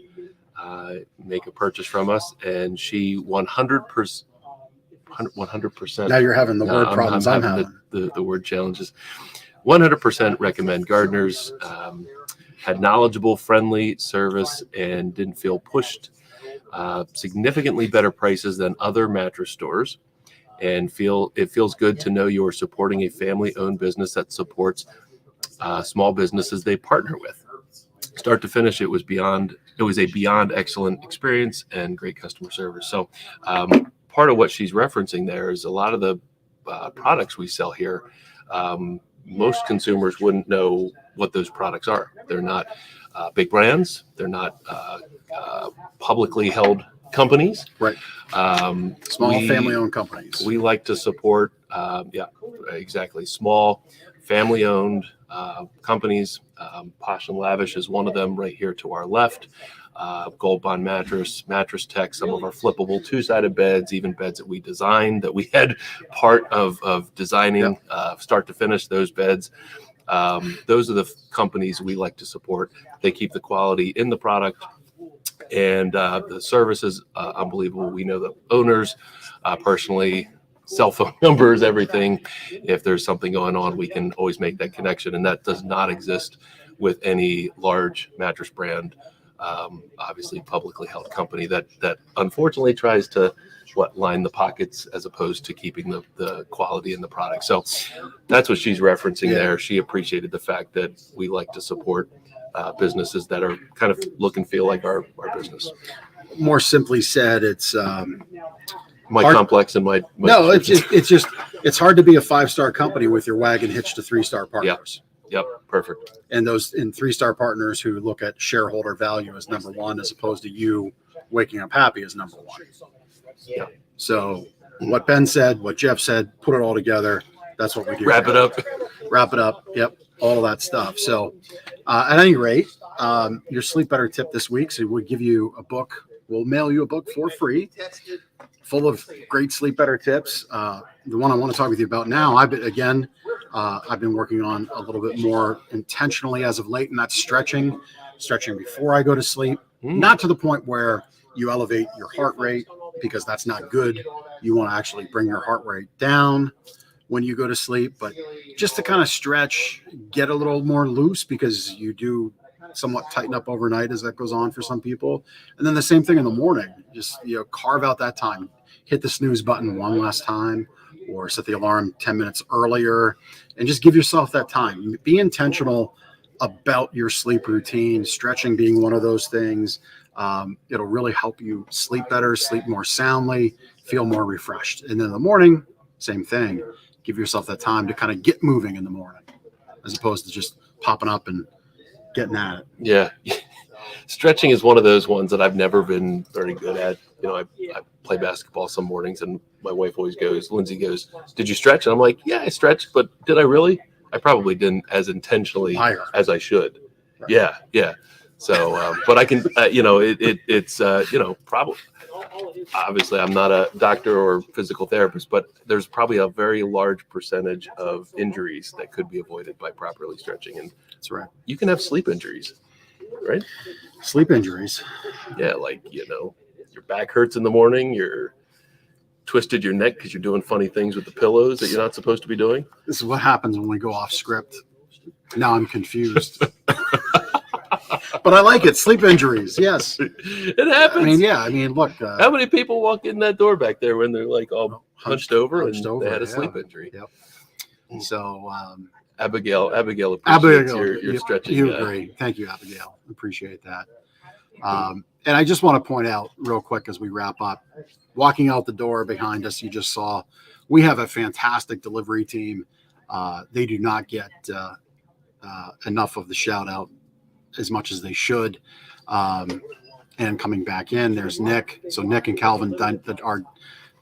Speaker 2: make a purchase from us, and she 100%.
Speaker 1: Now you're having the word problems I'm having.
Speaker 2: The word challenges. 100% recommend Gardeners. Had knowledgeable, friendly service, and didn't feel pushed. Significantly better prices than other mattress stores, and it feels good to know you're supporting a family-owned business that supports small businesses they partner with. Start to finish, it was a beyond excellent experience and great customer service. So part of what she's referencing there is a lot of the products we sell here. Most consumers wouldn't know what those products are. They're not big brands. They're not publicly held companies.
Speaker 1: Right. Small family-owned companies.
Speaker 2: We like to support, exactly, small family-owned companies. Posh and Lavish is one of them right here to our left. Gold Bond Mattress, Mattress Tech, some of our flippable two-sided beds, even beds that we designed, that we had part of designing start to finish those beds. Those are the companies we like to support. They keep the quality in the product, and the service is unbelievable. We know the owners personally, cell phone numbers, everything. If there's something going on, we can always make that connection, and that does not exist with any large mattress brand. Obviously publicly held company that unfortunately tries to line the pockets as opposed to keeping the quality in the product. So that's what she's referencing there. She appreciated the fact that we like to support businesses that are kind of look and feel like our business.
Speaker 1: More simply said, it's
Speaker 2: complex and my
Speaker 1: no, it's hard to be a 5-star company with your wagon hitched to 3-star partners.
Speaker 2: Yep, perfect.
Speaker 1: And those 3-star partners who look at shareholder value as number one, as opposed to you waking up happy as number one.
Speaker 2: Yeah.
Speaker 1: So what Ben said, what Jeff said, put it all together. That's what we do.
Speaker 2: Wrap it up.
Speaker 1: Yep. All of that stuff. So at any rate, your Sleep Better tip this week. So we'll give you a book. We'll mail you a book for free, full of great Sleep Better tips. The one I want to talk with you about now, I've been working on a little bit more intentionally as of late, and that's stretching before I go to sleep. Not to the point where you elevate your heart rate, because that's not good. You want to actually bring your heart rate down when you go to sleep, but just to kind of stretch, get a little more loose, because you do somewhat tighten up overnight as that goes on for some people. And then the same thing in the morning, just, carve out that time, hit the snooze button one last time, or set the alarm 10 minutes earlier, and just give yourself that time. Be intentional about your sleep routine, stretching being one of those things. It'll really help you sleep better, sleep more soundly, feel more refreshed. And then in the morning, same thing. Give yourself that time to kind of get moving in the morning, as opposed to just popping up and getting at it.
Speaker 2: Yeah. Stretching is one of those ones that I've never been very good at. I play basketball some mornings, and my wife always Lindsay goes, "Did you stretch?" And I'm like, "Yeah, I stretched, but did I really? I probably didn't as intentionally as I should." Right. Yeah. So, but I can, it's probably, obviously I'm not a doctor or physical therapist, but there's probably a very large percentage of injuries that could be avoided by properly stretching. And
Speaker 1: that's right.
Speaker 2: You can have sleep injuries, right?
Speaker 1: Sleep injuries.
Speaker 2: Yeah. Like, your back hurts in the morning, you're twisted your neck because you're doing funny things with the pillows that you're not supposed to be doing.
Speaker 1: This is what happens when we go off script. Now I'm confused. But I like it. Sleep injuries. Yes.
Speaker 2: It happens.
Speaker 1: Look.
Speaker 2: How many people walk in that door back there when they're like all hunched over and they had a sleep injury?
Speaker 1: Yep. So,
Speaker 2: Abigail appreciates your stretching.
Speaker 1: You agree. Thank you, Abigail. Appreciate that. And I just want to point out real quick as we wrap up, walking out the door behind us, you just saw, we have a fantastic delivery team. They do not get enough of the shout out as much as they should. And coming back in, there's Nick. So Nick and Calvin, our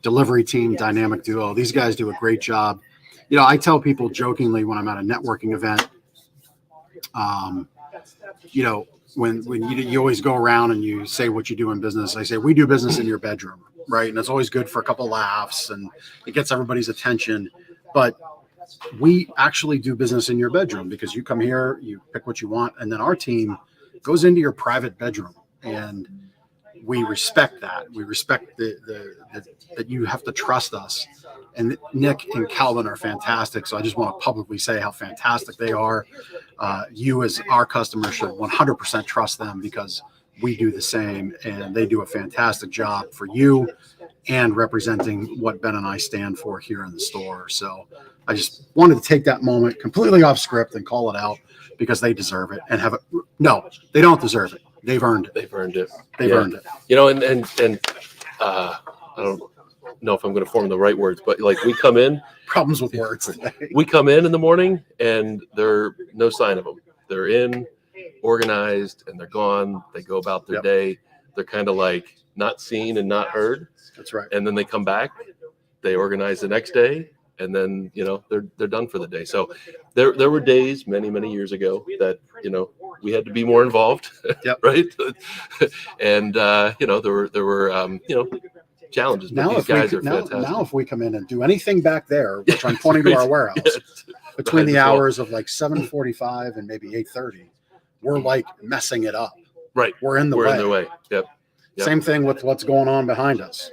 Speaker 1: delivery team, dynamic duo. These guys do a great job. I tell people jokingly when I'm at a networking event, when you always go around and you say what you do in business, I say, we do business in your bedroom, right? And it's always good for a couple laughs and it gets everybody's attention. But we actually do business in your bedroom, because you come here, you pick what you want, and then our team goes into your private bedroom, and we respect that. We respect that you have to trust us. And Nick and Calvin are fantastic. So I just want to publicly say how fantastic they are. You as our customer should 100% trust them, because we do the same, and they do a fantastic job for you and representing what Ben and I stand for here in the store. So I just wanted to take that moment completely off script and call it out, because they deserve it and have it. No, they don't deserve it. They've earned it.
Speaker 2: They've earned it.
Speaker 1: They've earned it.
Speaker 2: And I don't know if I'm going to form the right words, but like, we come in.
Speaker 1: Problems with words today.
Speaker 2: We come in the morning and there's no sign of them. They're in, organized, and they're gone. They go about their day. They're kind of like not seen and not heard.
Speaker 1: That's right.
Speaker 2: And then they come back, they organize the next day, and then, they're done for the day. So there were days many years ago that, we had to be more involved. Right. And, there were challenges, but these guys are fantastic.
Speaker 1: Now, if we come in and do anything back there, which I'm pointing to our warehouse, between the hours of like 7:45 and maybe 8:30, we're like messing it up.
Speaker 2: Right.
Speaker 1: We're in the way.
Speaker 2: Yep.
Speaker 1: Same thing with what's going on behind us.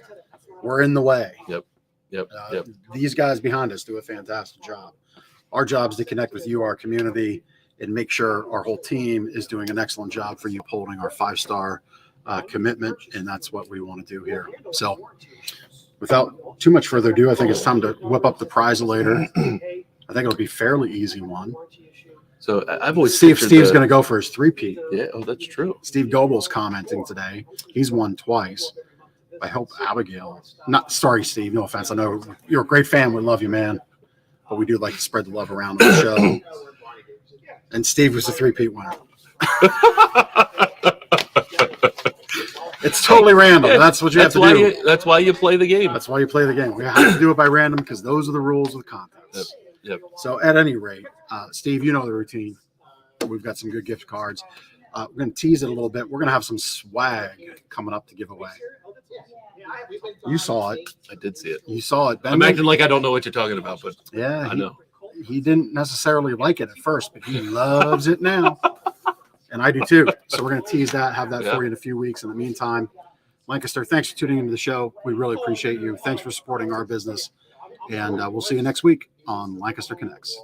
Speaker 1: We're in the way.
Speaker 2: Yep.
Speaker 1: These guys behind us do a fantastic job. Our job is to connect with you, our community, and make sure our whole team is doing an excellent job for you, upholding our 5-star commitment. And that's what we want to do here. So without too much further ado, I think it's time to whip up the prize later. I think it'll be a fairly easy one.
Speaker 2: So I've always
Speaker 1: see if Steve's going to go for his 3-peat.
Speaker 2: Yeah. Oh, that's true.
Speaker 1: Steve Doble's commenting today. He's won twice. I hope Abigail, not sorry, Steve, no offense. I know you're a great fan. We love you, man. But we do like to spread the love around on the show. And Steve was the 3-peat winner. It's totally random. That's what you have to do.
Speaker 2: That's why you play the game.
Speaker 1: That's why you play the game. We have to do it by random because those are the rules of the contest.
Speaker 2: Yep.
Speaker 1: So at any rate, Steve, you know the routine. We've got some good gift cards. We're going to tease it a little bit. We're going to have some swag coming up to give away. You saw it.
Speaker 2: I did see it.
Speaker 1: You saw it.
Speaker 2: I'm acting like I don't know what you're talking about, but
Speaker 1: yeah,
Speaker 2: I know.
Speaker 1: He didn't necessarily like it at first, but he loves it now. And I do too. So we're going to tease that, have that for you in a few weeks. In the meantime, Lancaster, thanks for tuning into the show. We really appreciate you. Thanks for supporting our business. And we'll see you next week on Lancaster Connects.